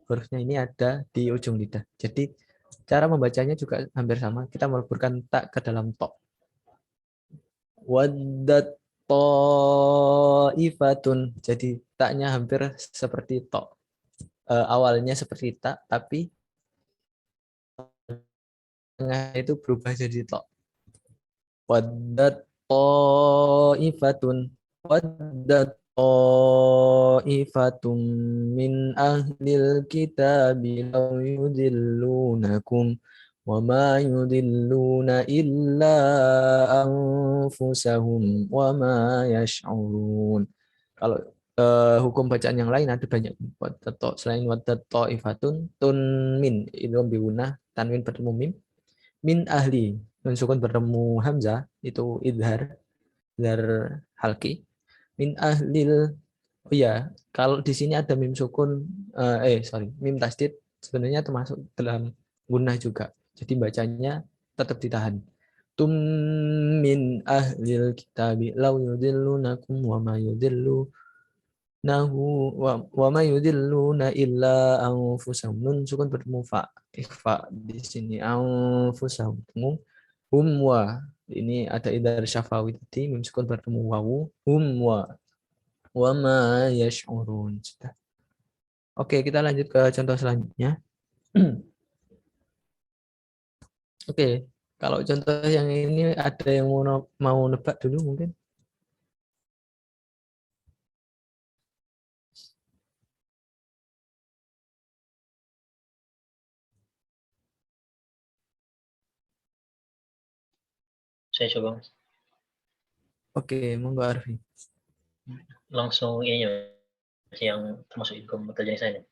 hurufnya ini ada di ujung lidah. Jadi cara membacanya juga hampir sama. Kita meleburkan tak ke dalam tok. Waddat ta'ifatun. Jadi taknya hampir seperti tok. Awalnya seperti tak, tapi tengah itu berubah jadi tok. Waddat ta'ifatun. Waddat ta'ifatun min ahlil kitabi law yudillunakum wa ma yudilluna illa anfusahum wa ma yash'urun. Kalau hukum bacaan yang lain ada banyak. Selain waddat ta'ifatun, tun min idgham bigunah, tanwin bertemu mim, min ahli nun sukun bertemu hamzah itu idhar halki, min ahlil. Oh ya, kalau di sini ada mim sukun mim tasdid sebenarnya termasuk dalam gunnah juga. Jadi bacanya tetap ditahan. Tum min ahlil kitabi law yudillunakum wa ma yudillu nahu wa ma yudilluna illa anfusahum. Nun sukun bertemu fa, ikhfa di sini anfusahum. Hum wa, ini ada idhar syafawi tadi, mim sukun bertemu wawu, hum wa ma yash'urun. Sudah. Oke, kita lanjut ke contoh selanjutnya. Oke, kalau contoh yang ini ada yang mau nebak dulu mungkin? Saya coba Mas. Oke, monggo Arfi. Langsung ini yang termasuk idgham mutajanisain.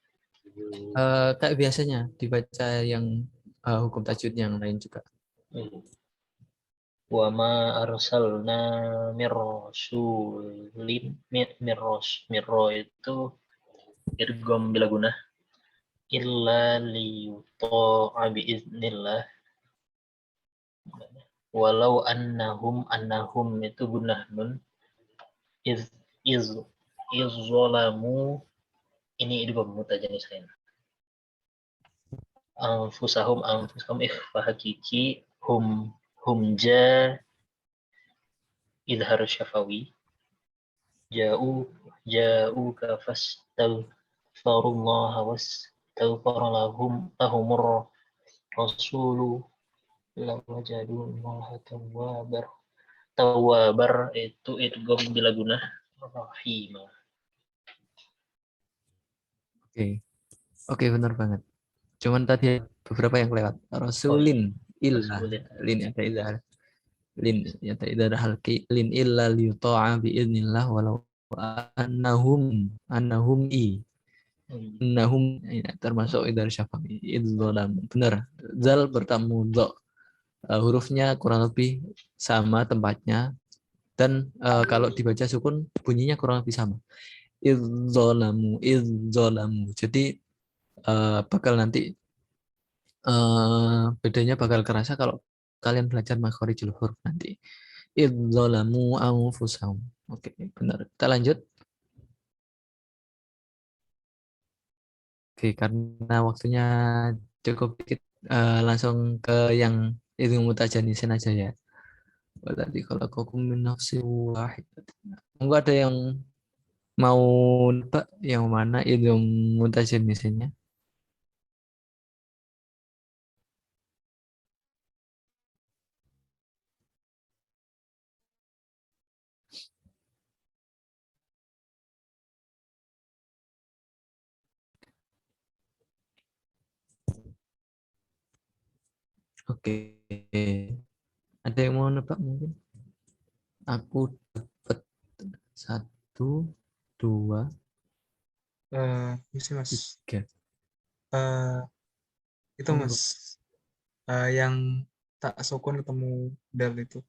Kayak biasanya dibaca yang hukum tajwid yang lain juga. Wa ma arsalna mirrasulin mirro itu idgham bila gunah illa liyuta'a biiznillah, walau annahum itu gunah nun iz zalamu, ini idgham mutajanisain. Anfusahum ikhfa hakiki, hum ja idhar syafawi, ja'u kafastaghfirullaha wastaghfara lahumur rasulu lawajadullaha tawwabar itu idgham bila gunah rahimah. Oke, benar banget. Cuman tadi beberapa yang lewat. Rasulin illa lin ada idhar. Lin ada idhar halki, lin illa liyuta'a biiznillah walau annahum i. Innahum ya, termasuk idhar syafawi. Idzolamu. Benar. Zal bertemu do. Hurufnya kurang lebih sama tempatnya dan kalau dibaca sukun bunyinya kurang lebih sama. Idzolamu, idzolamu. Jadi bakal nanti bedanya bakal kerasa kalau kalian belajar makhorijul huruf nanti. Idzolamu anfusahum. Oke, benar. Kita lanjut. Oke, karena waktunya cukup dikit, langsung ke yang itu mutajanisin aja ya. Tadi kalau kau min nafsi wahid. Enggak ada yang mau nebak yang mana itu mutajanisinnya? Oke. Ada yang mau nebak mungkin? Aku dapat 1, 2, Misi Mas. 3. Itu Mas, yang tak sukun ketemu dal itu.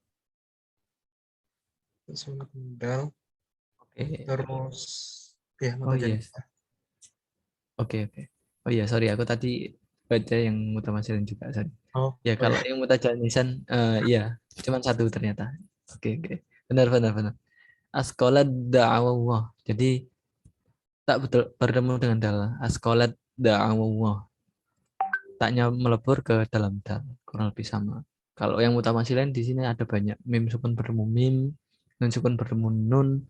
Tak sukun ketemu dal, Oke. terus ya Oh mutajani. yes. Oke. Oh iya, sorry aku tadi baca yang mutamasilan juga, sorry. Oh, Ya kalau yang mutajanisan ya cuma 1 ternyata. Oke. Benar. Askolat da'awallah. Jadi tak betul bertemu dengan dal. Askolat da'awallah. Taknya melebur ke dalam dal. Kurang lebih sama. Kalau yang mutamasilan di sini ada banyak. Mim sukun bertemu mim. Nun sukun bertemu nun.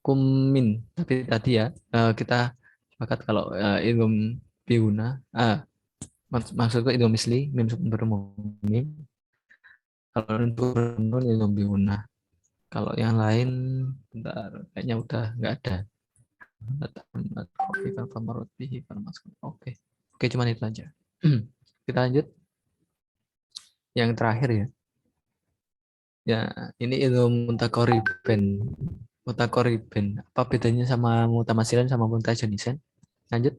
Kumin. Tapi tadi ya kita sepakat kalau idgham biuna. Maksudku idgham misli. Mim sukun bertemu mim. Kalau nun sukun bertemu nun idgham biuna. Kalau yang lain, bentar, kayaknya udah nggak ada. Oke, cuman itu aja. Kita lanjut. Yang terakhir ya. Ya, ini ilmu mutakoriben. Mutakoriben. Apa bedanya sama mutamasilan sama muntajanisen? Lanjut.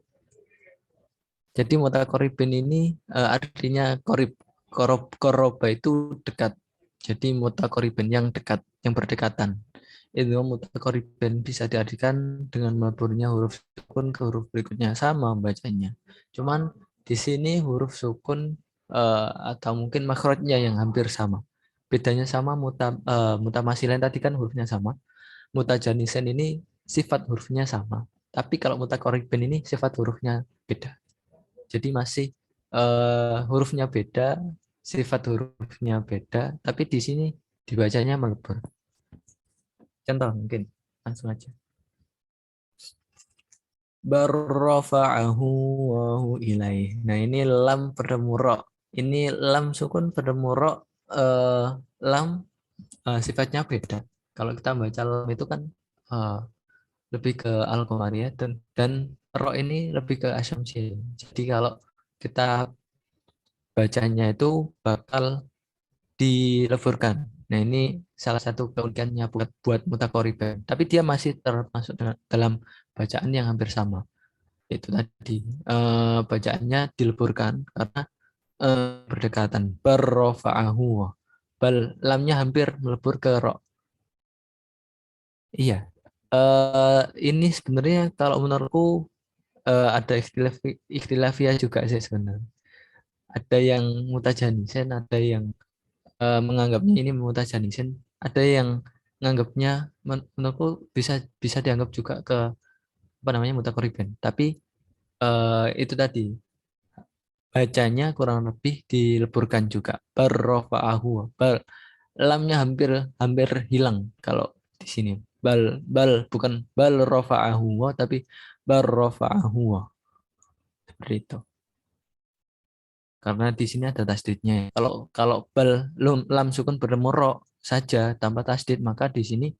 Jadi mutakoriben ini artinya koroba itu dekat. Jadi mutakoriben yang dekat, yang berdekatan. Itu mutakoriben bisa diartikan dengan meleburnya huruf sukun ke huruf berikutnya, sama bacanya. Cuman di sini huruf sukun atau mungkin makrotnya yang hampir sama. Bedanya sama mutamasilan tadi kan hurufnya sama. Mutajanisen ini sifat hurufnya sama. Tapi kalau mutakoriben ini sifat hurufnya beda. Jadi masih hurufnya beda, sifat hurufnya beda, tapi di sini dibacanya melebur. Contoh mungkin langsung aja. Barrafa'ahu wahu ilaih. Nah ini lam bertemu ro. Ini lam sukun bertemu ro. Lam sifatnya beda. Kalau kita baca lam itu kan lebih ke al-qamariyah dan ro ini lebih ke asyamsiyah. Jadi kalau kita bacanya itu bakal dileburkan. Nah ini salah satu keunikannya buat mutakoriben. Tapi dia masih termasuk dalam bacaan yang hampir sama. Itu tadi bacaannya dileburkan karena berdekatan. Barrofa'ahu. Bal lamnya hampir melebur ke ro. Iya. Ini sebenarnya kalau menurutku ada ikhtilafiyah juga sih sebenarnya. Ada yang mutajanisen, ada yang menganggapnya ini mutajanisen, ada yang menganggapnya menurutku bisa dianggap juga ke apa namanya mutakoriben. Tapi itu tadi bacanya kurang lebih dileburkan juga. Barrofa'ahu. Lamnya hampir hampir hilang kalau di sini. Bal bukan bal rofa'ahu tapi barrofa'ahu. Seperti itu. Karena di sini ada tasdidnya. Kalau kalau lam sukun bertemu ro saja tanpa tasdid, maka di sini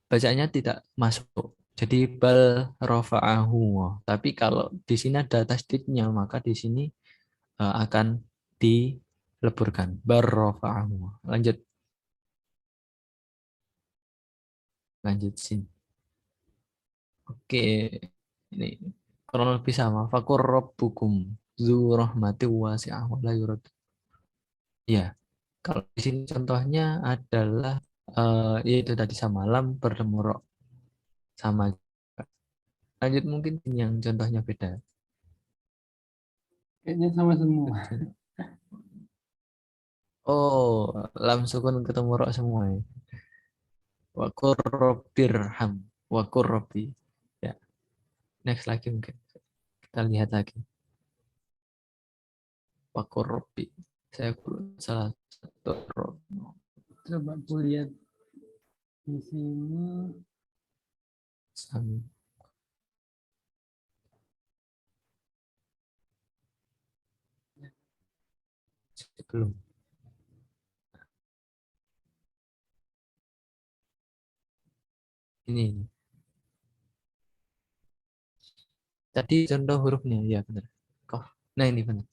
bacaannya tidak masuk. Jadi bal rofa'ahu. Tapi kalau di sini ada tasdidnya, maka di sini akan dileburkan. Bar rofa'ahu. Lanjut sini. Oke. Ini kurang lebih sama. Fakur rabbukum zu rahmati wasi'ah wa la yurad. Ya, kalau di sini contohnya adalah yaitu tadi sama lam bertemu ro sama. Lanjut mungkin yang contohnya beda. Kayaknya sama semua. Oh, lam sukun ketemu ro semua ya. Wakur robbirham. Wakur robbi. Ya, next lagi mungkin. Kita lihat lagi. Wakur robbi. Saya salah satu rob. Coba aku lihat di sini. Sam- Sebelum. Ini. Tadi contoh hurufnya. Ya benar. Kof. Nah ini benar.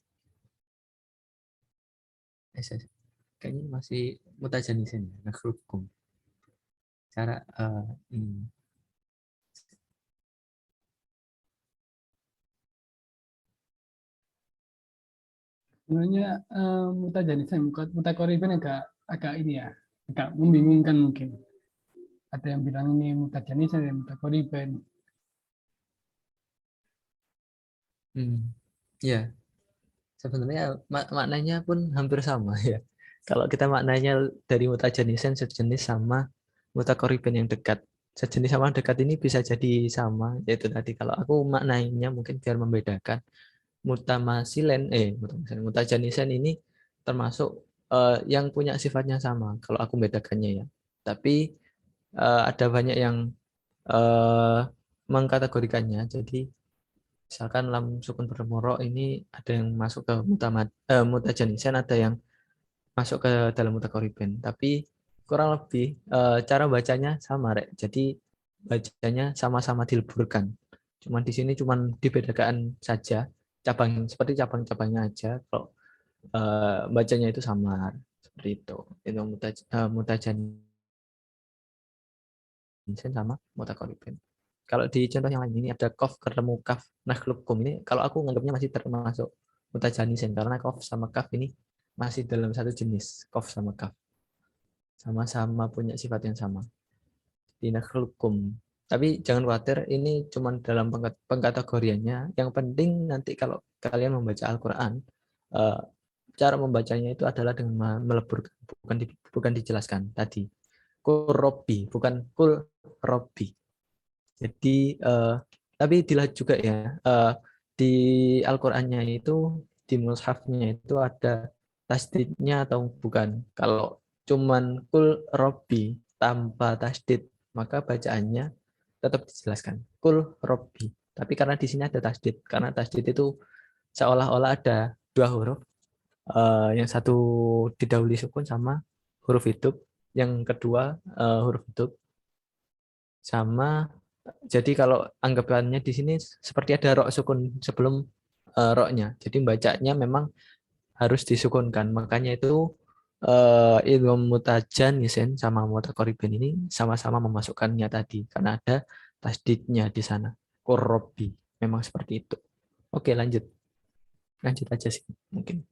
SS. Kayaknya masih mutajanisen ya. Nah, hukum. Cara ini. Sebenarnya mutajanisan, mutakoribin agak agak ini ya, agak membingungkan mungkin. Ada yang bilang ini mutajanisan, ada yang mutakoriben. Ya, sebenarnya maknanya pun hampir sama ya. Kalau kita maknanya dari mutajanisen sejenis sama mutakoribin yang dekat. Sejenis sama dekat ini bisa jadi sama, yaitu tadi kalau aku maknanya mungkin biar membedakan mutamasilen, mutajanisen ini termasuk yang punya sifatnya sama. Kalau aku membedakannya ya. Tapi ada banyak yang eh, mengkategorikannya. Jadi misalkan lam sukun bermoro ini ada yang masuk ke mutajanisen, ada yang masuk ke dalam mutakoriben. Tapi kurang lebih cara bacanya sama, Rek. Jadi bacanya sama-sama dileburkan. Cuman di sini cuman dibedakan saja cabang seperti cabang-cabangnya aja. Kalau bacanya itu samar seperti itu. Itu mutajanisen sama mutakoribin. Kalau di contoh yang lain ini ada kof ketemu kaf nakhlukum ini, kalau aku nganggapnya masih termasuk mutajanisen karena kof sama kaf ini masih dalam satu jenis. Kof sama kaf sama-sama punya sifat yang sama di nakhlukum. Tapi jangan khawatir, ini cuma dalam pengkategoriannya. Yang penting nanti kalau kalian membaca Al-Quran, eh, cara membacanya itu adalah dengan melebur, bukan dijelaskan tadi. Kul Robbi, bukan kul Robbi. Jadi tapi dilihat juga ya di Al-Qur'annya itu di mushafnya itu ada tasdidnya atau bukan. Kalau cuman kul Robbi tanpa tasdid maka bacaannya tetap dijelaskan kul Robbi. Tapi karena di sini ada tasdid, karena tasdid itu seolah-olah ada dua huruf, yang satu didahului sukun sama huruf hidup, yang kedua huruf hidup sama. Jadi kalau anggapannya di sini seperti ada rok sukun sebelum roknya. Jadi bacanya memang harus disukunkan. Makanya itu idgham mutajannisin sama mutakoribin ini sama-sama memasukkannya tadi karena ada tasdidnya di sana. Qurrobi. Memang seperti itu. Oke, lanjut. Lanjut aja sih mungkin.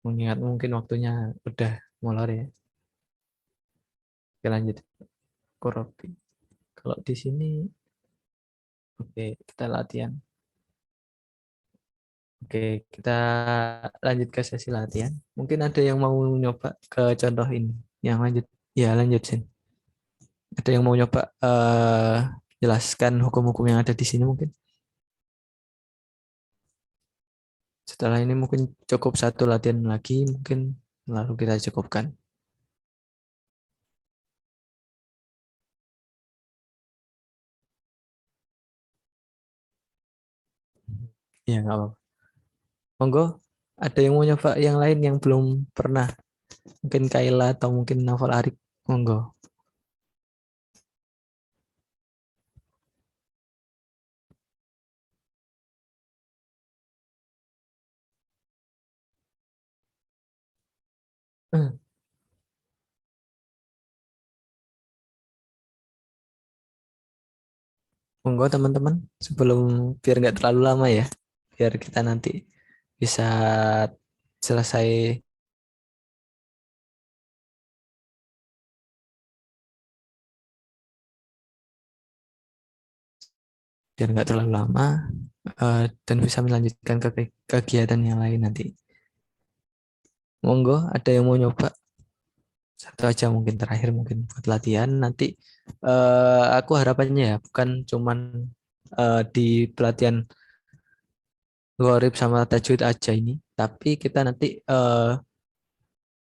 Mengingat mungkin waktunya udah molor ya. Oke, lanjut. Qurrobi. Kalau di sini oke, kita latihan. Oke, kita lanjut ke sesi latihan. Mungkin ada yang mau nyoba ke contoh ini. Yang lanjut. Ya, lanjut, Sin. Ada yang mau nyoba jelaskan hukum-hukum yang ada di sini mungkin? Setelah ini mungkin cukup satu latihan lagi, mungkin lalu kita cukupkan. Ya, nggak apa-apa. Monggo, ada yang mau nyoba yang lain yang belum pernah? Mungkin Kaila atau mungkin Naufal Arif. Monggo. Monggo teman-teman, sebelum biar nggak terlalu lama ya, biar kita nanti bisa selesai. Biar nggak terlalu lama dan bisa melanjutkan ke kegiatan yang lain nanti. Monggo, ada yang mau nyoba? Satu aja mungkin terakhir mungkin buat latihan nanti. Aku harapannya ya bukan cuman di pelatihan gharib sama tajwid aja ini, tapi kita nanti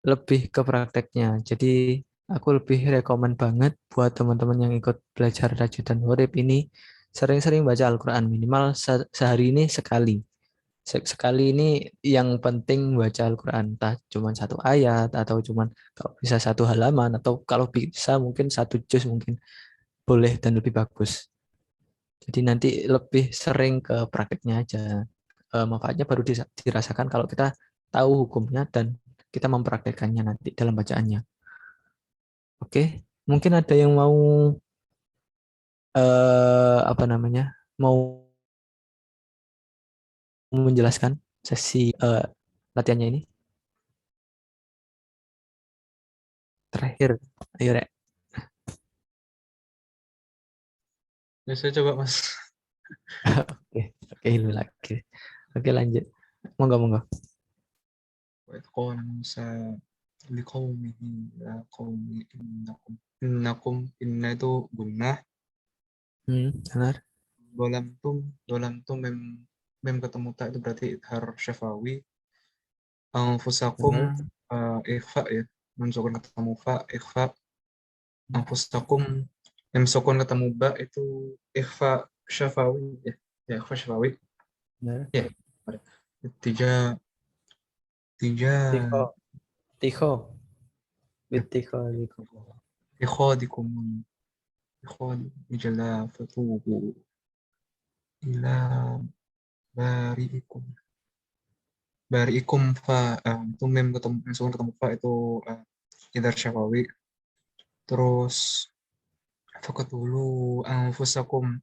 lebih ke prakteknya. Jadi aku lebih rekomen banget buat teman-teman yang ikut belajar tajwid dan gharib ini sering-sering baca Al-Quran minimal sehari ini sekali. Sekali ini yang penting baca Al-Quran, entah cuma satu ayat atau cuma kalau bisa satu halaman atau kalau bisa mungkin satu juz mungkin boleh dan lebih bagus. Jadi nanti lebih sering ke prakteknya aja. Manfaatnya baru dirasakan kalau kita tahu hukumnya dan kita mempraktekannya nanti dalam bacaannya. Oke, mungkin ada yang mau apa namanya, mau menjelaskan sesi latihannya ini terakhir. Ayo Rek. Ya, saya coba Mas. Oke, hilang lagi. Oke, lanjut. Monggo, monggo. Wa idh qala Musa liqaumihi ya qaumi inna itu gunnah, Benar. dolam tum mem ketemu tak itu berarti idhar syafawi, anfusakum Benar. ikhfa ya, mensukun ketemu fa ikhfa, anfusakum mem sukun ketemu ba itu ikhfa syafawi ya, ya ikhfa syafawi Benar. ya. Tiga tiga Tiko. Tiko. Bitiko. Tiko. ikhadikum ikhad ijala fatubu ila bari'ikum bari'ikum fa itu mem ketemu mensukun ketemu fa itu idhar syafawi. Terus fakatulu anfusakum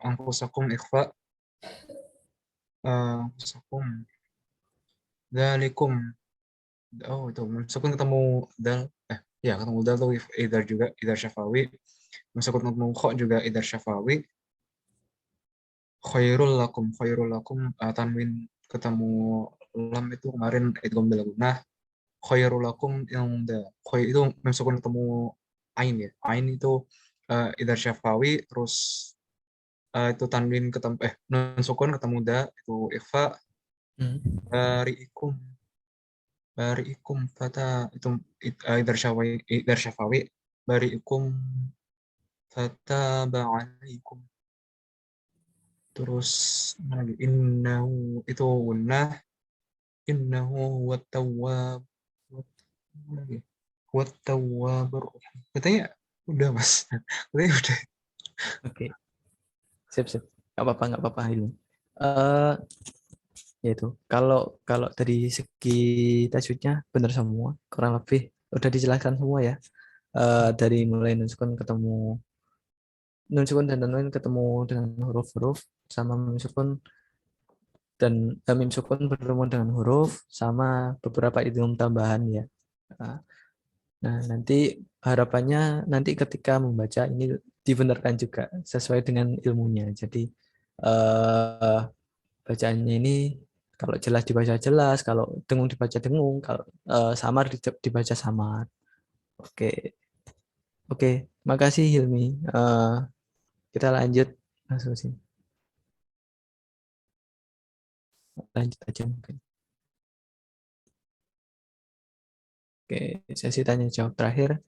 ikhfa, anfusakum dalikum, oh itu meskipun ketemu dal ya ketemu dal tuh idhar juga idhar syafawi, meskipun ketemu kho juga idhar syafawi. Khairul lakum tanwin ketemu lam itu kemarin idgham bil gunnah. Khairul lakum yang khair itu meskipun ketemu ain ya, ain itu idhar syafawi, terus itu tanwin ketemu nun sukun ketemu da itu ikhfa. Bari'ikum bari'ikum fata itu idhar syafawi bari'ikum fata ba'alaikum. Terus mana lagi innahu itu gunnah, innahu huwat tawwab lagi huwat tawwabur rahim. Katanya udah Mas. Katanya udah. Oke. Sip, sip. Nggak apa-apa ini. Yaitu kalau kalau dari segi tajwidnya benar semua, kurang lebih udah dijelaskan semua ya. Dari mulai nun sukun ketemu nun sukun dan tanwin ketemu dengan huruf-huruf sama mim sukun dan mim sukun bertemu dengan huruf sama beberapa idgham tambahan ya. Nah, nanti harapannya nanti ketika membaca ini dibenarkan juga sesuai dengan ilmunya. Jadi eh, bacaannya ini kalau jelas dibaca jelas, kalau dengung dibaca dengung, kalau samar dibaca samar. Oke, oke, makasih Hilmi. Kita lanjut langsung sih, lanjut aja mungkin. Oke, sesi tanya jawab terakhir.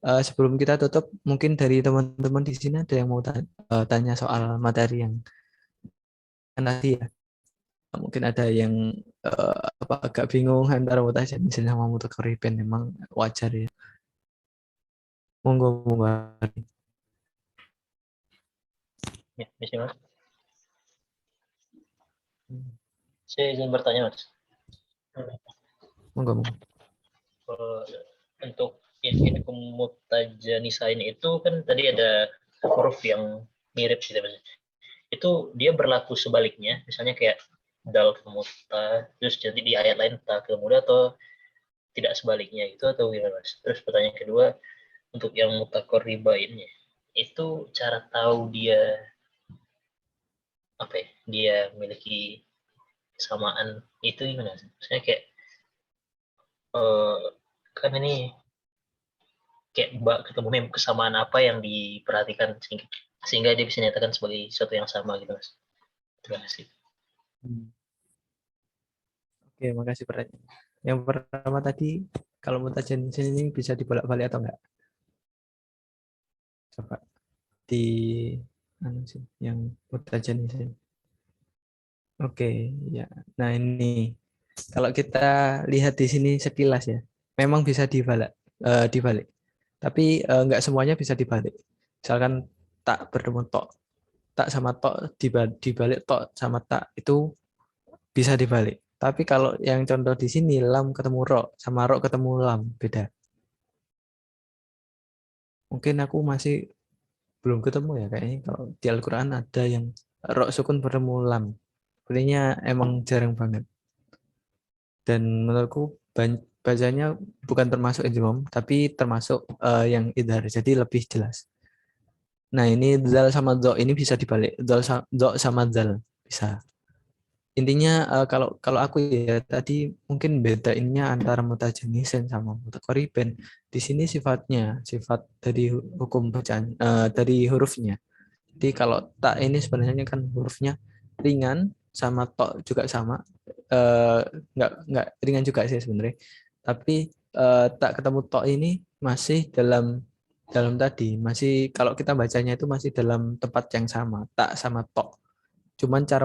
Sebelum kita tutup, mungkin dari teman-teman di sini ada yang mau tanya soal materi yang nanti ya. Mungkin ada yang agak bingung antara mutajanis sama mutakorriben, memang wajar ya. Monggo, monggo. Ya, bisa Mas. Saya izin bertanya Mas. Monggo, monggo. Untuk idgham mutajanisain itu kan tadi ada huruf yang mirip gitu Mas. itu dia berlaku sebaliknya, misalnya kayak dal ketemu ta, terus nanti di ayat lain ta ketemu da, atau tidak sebaliknya itu, atau gimana Mas? Terus pertanyaan kedua, untuk yang mutakorribainnya, itu cara tahu dia apa ya, dia memiliki kesamaan itu gimana? Maksudnya kayak kan ini kayak ketemu kesamaan apa yang diperhatikan sehingga dia bisa nyatakan sebagai sesuatu yang sama gitu Mas. Terima kasih. Oke, makasih pertanyaan. Yang pertama tadi, kalau mutajanisen ini bisa dibolak-balik atau enggak? Coba di yang mutajanisen. Oke, ya. Nah ini, kalau kita lihat di sini sekilas ya, memang bisa dibalik. Tapi enggak semuanya bisa dibalik. Misalkan tak bertemu tok, tak sama tok dibalik tok sama tak itu bisa dibalik. Tapi kalau yang contoh di sini lam ketemu ro sama ro ketemu lam beda. Mungkin aku masih belum ketemu ya kayaknya kalau di Al-Qur'an ada yang ro sukun bertemu lam. Sebenarnya emang jarang banget. Dan menurutku bacanya bukan termasuk idgham tapi termasuk yang idhar. Jadi lebih jelas. Nah, ini zal sama dho ini bisa dibalik. Dho sama zal bisa. Intinya kalau aku ya tadi mungkin bedainnya antara mutajanisen sama mutaqariban. Di sini sifat dari hukum bacaan dari hurufnya. Jadi kalau tak ini sebenarnya kan hurufnya ringan sama tok juga sama. Enggak ringan juga sih sebenarnya. Tapi tak ketemu tok ini masih dalam tadi, masih kalau kita bacanya itu masih dalam tempat yang sama, tak sama tok. Cuman cara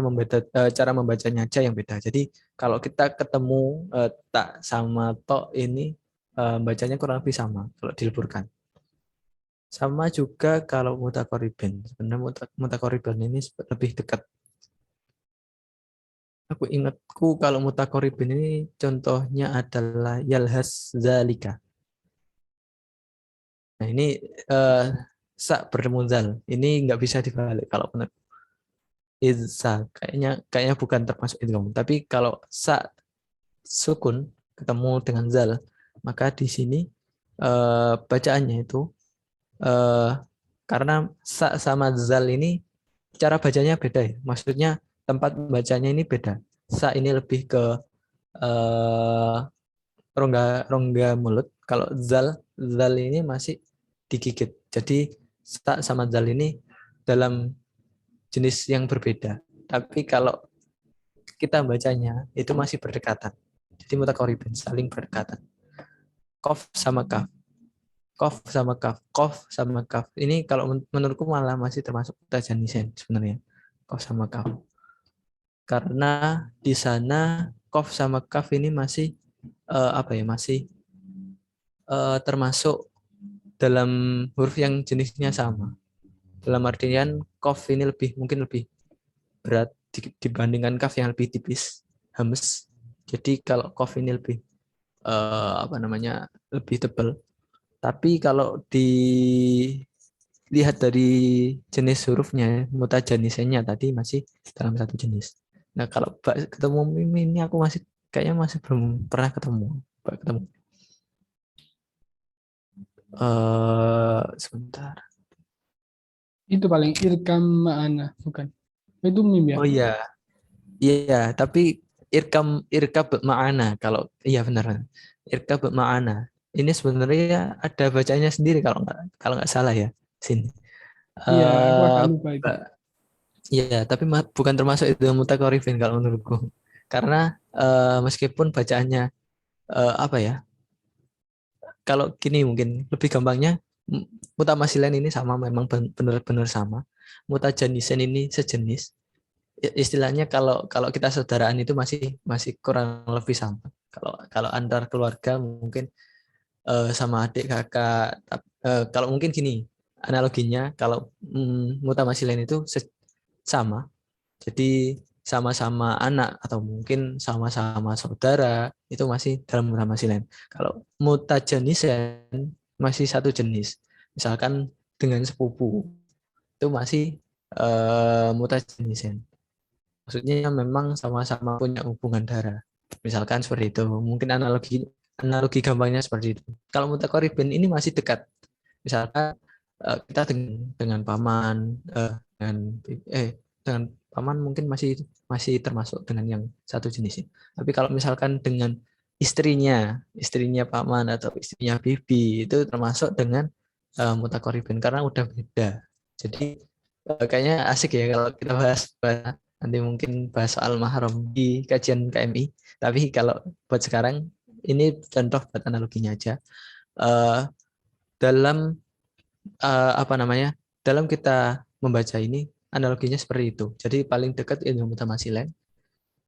membacanya aja yang beda. Jadi kalau kita ketemu tak sama tok ini bacanya kurang lebih sama kalau dileburkan. Sama juga kalau mutaqariban. Sebenarnya mutaqariban ini lebih dekat. Aku ingatku kalau mutaqariban ini contohnya adalah yalhas zalika. Nah ini sa bertemu zal. Ini nggak bisa dibalik kalau menurut Izza kayaknya bukan termasuk idgham. Tapi kalau sa sukun ketemu dengan zal, maka di sini bacaannya itu karena sa sama zal ini cara bacanya beda ya. Maksudnya tempat bacanya ini beda. Sa ini lebih ke rongga mulut. Kalau zal ini masih digigit. Jadi sa sama zal ini dalam jenis yang berbeda. Tapi kalau kita bacanya itu masih berdekatan. Jadi mutaqariban, saling berdekatan. Qaf sama kaf. Qaf sama kaf. Qaf sama kaf. Ini kalau menurutku malah masih termasuk mutajanisen sebenarnya. Qaf sama kaf. Karena di sana qaf sama kaf ini masih masih termasuk dalam huruf yang jenisnya sama. Dalam artian qaf ini mungkin lebih berat dibandingkan kaf yang lebih tipis, hames. Jadi kalau qaf ini lebih lebih tebal. Tapi kalau dilihat dari jenis hurufnya, mutajanisennya tadi masih dalam satu jenis. Nah kalau ketemu mim ini aku kayaknya masih belum pernah ketemu. Sebentar. Itu paling irkam ma'ana, bukan? Itu mim ya? Oh iya. Iya, tapi irkab ma'ana kalau iya benar. Irkab ma'ana. Ini sebenarnya ada bacanya sendiri kalau nggak salah ya sini. Iya, aku agak lupa itu. Iya, tapi bukan termasuk itu mutaqarribin kalau menurutku. Karena meskipun bacaannya apa ya? Kalau gini mungkin lebih gampangnya mutamasilan ini sama memang benar-benar sama. Mutajanisen ini sejenis. Istilahnya kalau kita saudaraan itu masih kurang lebih sama. Kalau antar keluarga mungkin sama adik kakak. Kalau mungkin gini analoginya kalau mutamasilan itu sama. Jadi sama-sama anak atau mungkin sama-sama saudara itu masih dalam mutamasilan. Kalau mutajanisen masih satu jenis. Misalkan dengan sepupu itu masih mutajanisin. Maksudnya memang sama-sama punya hubungan darah. Misalkan seperti itu. Mungkin analogi gampangnya seperti itu. Kalau mutakoribin ini masih dekat. Misalkan kita dengan paman, dengan paman mungkin masih termasuk dengan yang satu jenis. Tapi kalau misalkan dengan istrinya paman atau istrinya bibi itu termasuk dengan mutakoribin karena udah beda. Jadi kayaknya asik ya kalau kita bahas nanti mungkin bahas soal mahram di kajian KMI. Tapi kalau buat sekarang ini contoh buat analoginya aja. Dalam apa namanya? Dalam kita membaca ini analoginya seperti itu. Jadi paling dekat idgham mutamasilan,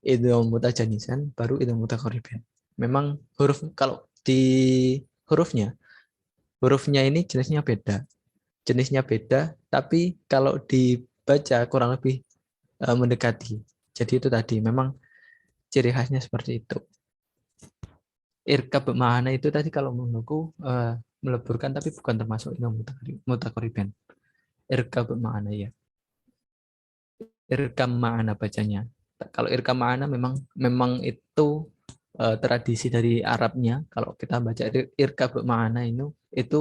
idgham mutajanisan, baru idgham mutakoribin. Memang kalau di hurufnya ini jenisnya beda, tapi kalau dibaca kurang lebih mendekati. Jadi itu tadi memang ciri khasnya seperti itu. Irkab ma'ana itu tadi kalau menurutku meleburkan tapi bukan termasuk idgham mutakoribin. Irkab ma'ana ya. Irkam ma'ana bacanya. Kalau irkam ma'ana memang itu tradisi dari Arabnya. Kalau kita baca irkab ma'ana itu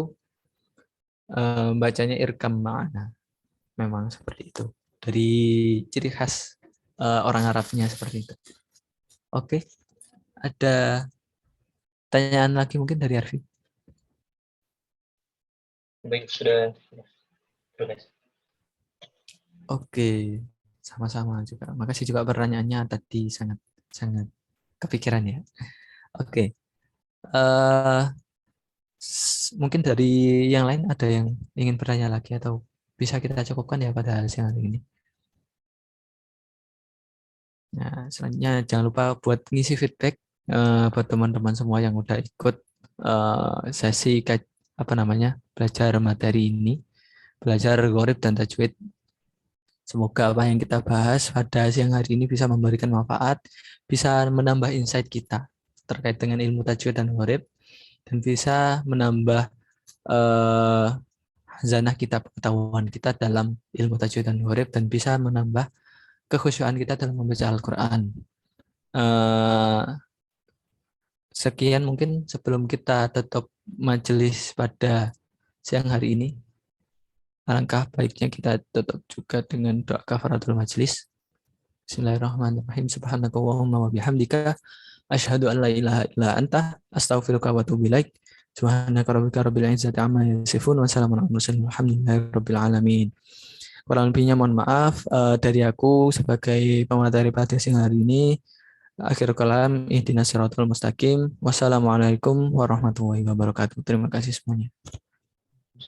bacanya irkam ma'ana. Memang seperti itu. Dari ciri khas orang Arabnya seperti itu. Oke. Ada tanyaan lagi mungkin dari Arfi? Baik, sudah. Guys. Oke, sama-sama juga. Makasih juga pertanyaannya tadi sangat kepikiran ya. Oke. Mungkin dari yang lain ada yang ingin bertanya lagi atau bisa kita cukupkan ya pada siang hari ini. Nah, selanjutnya jangan lupa buat ngisi feedback buat teman-teman semua yang udah ikut sesi belajar materi ini, belajar gharib dan tajwid. Semoga apa yang kita bahas pada siang hari ini bisa memberikan manfaat, bisa menambah insight kita terkait dengan ilmu tajwid dan gharib, dan bisa menambah hazanah kita, pengetahuan kita dalam ilmu tajwid dan gharib, dan bisa menambah kekhusyuan kita dalam membaca Al-Quran. Sekian mungkin sebelum kita tutup majelis pada siang hari ini. Alangkah baiknya kita tutup juga dengan doa kafaratul majelis. Bismillahirrahmanirrahim. Subhanakallahumma wa bihamdika asyhadu an la ilaha illa anta astaghfiruka wa atubu ilaik. Subhanaka rabbika rabbil izzati amma yasifun wa salamun alal mursalin walhamdulillahi rabbil alamin. Kurang lebihnya mohon maaf dari aku sebagai pemateri pada siang hari ini. Akhir kalam, ihdinas siratal mustaqim. Wassalamualaikum warahmatullahi wabarakatuh. Terima kasih semuanya.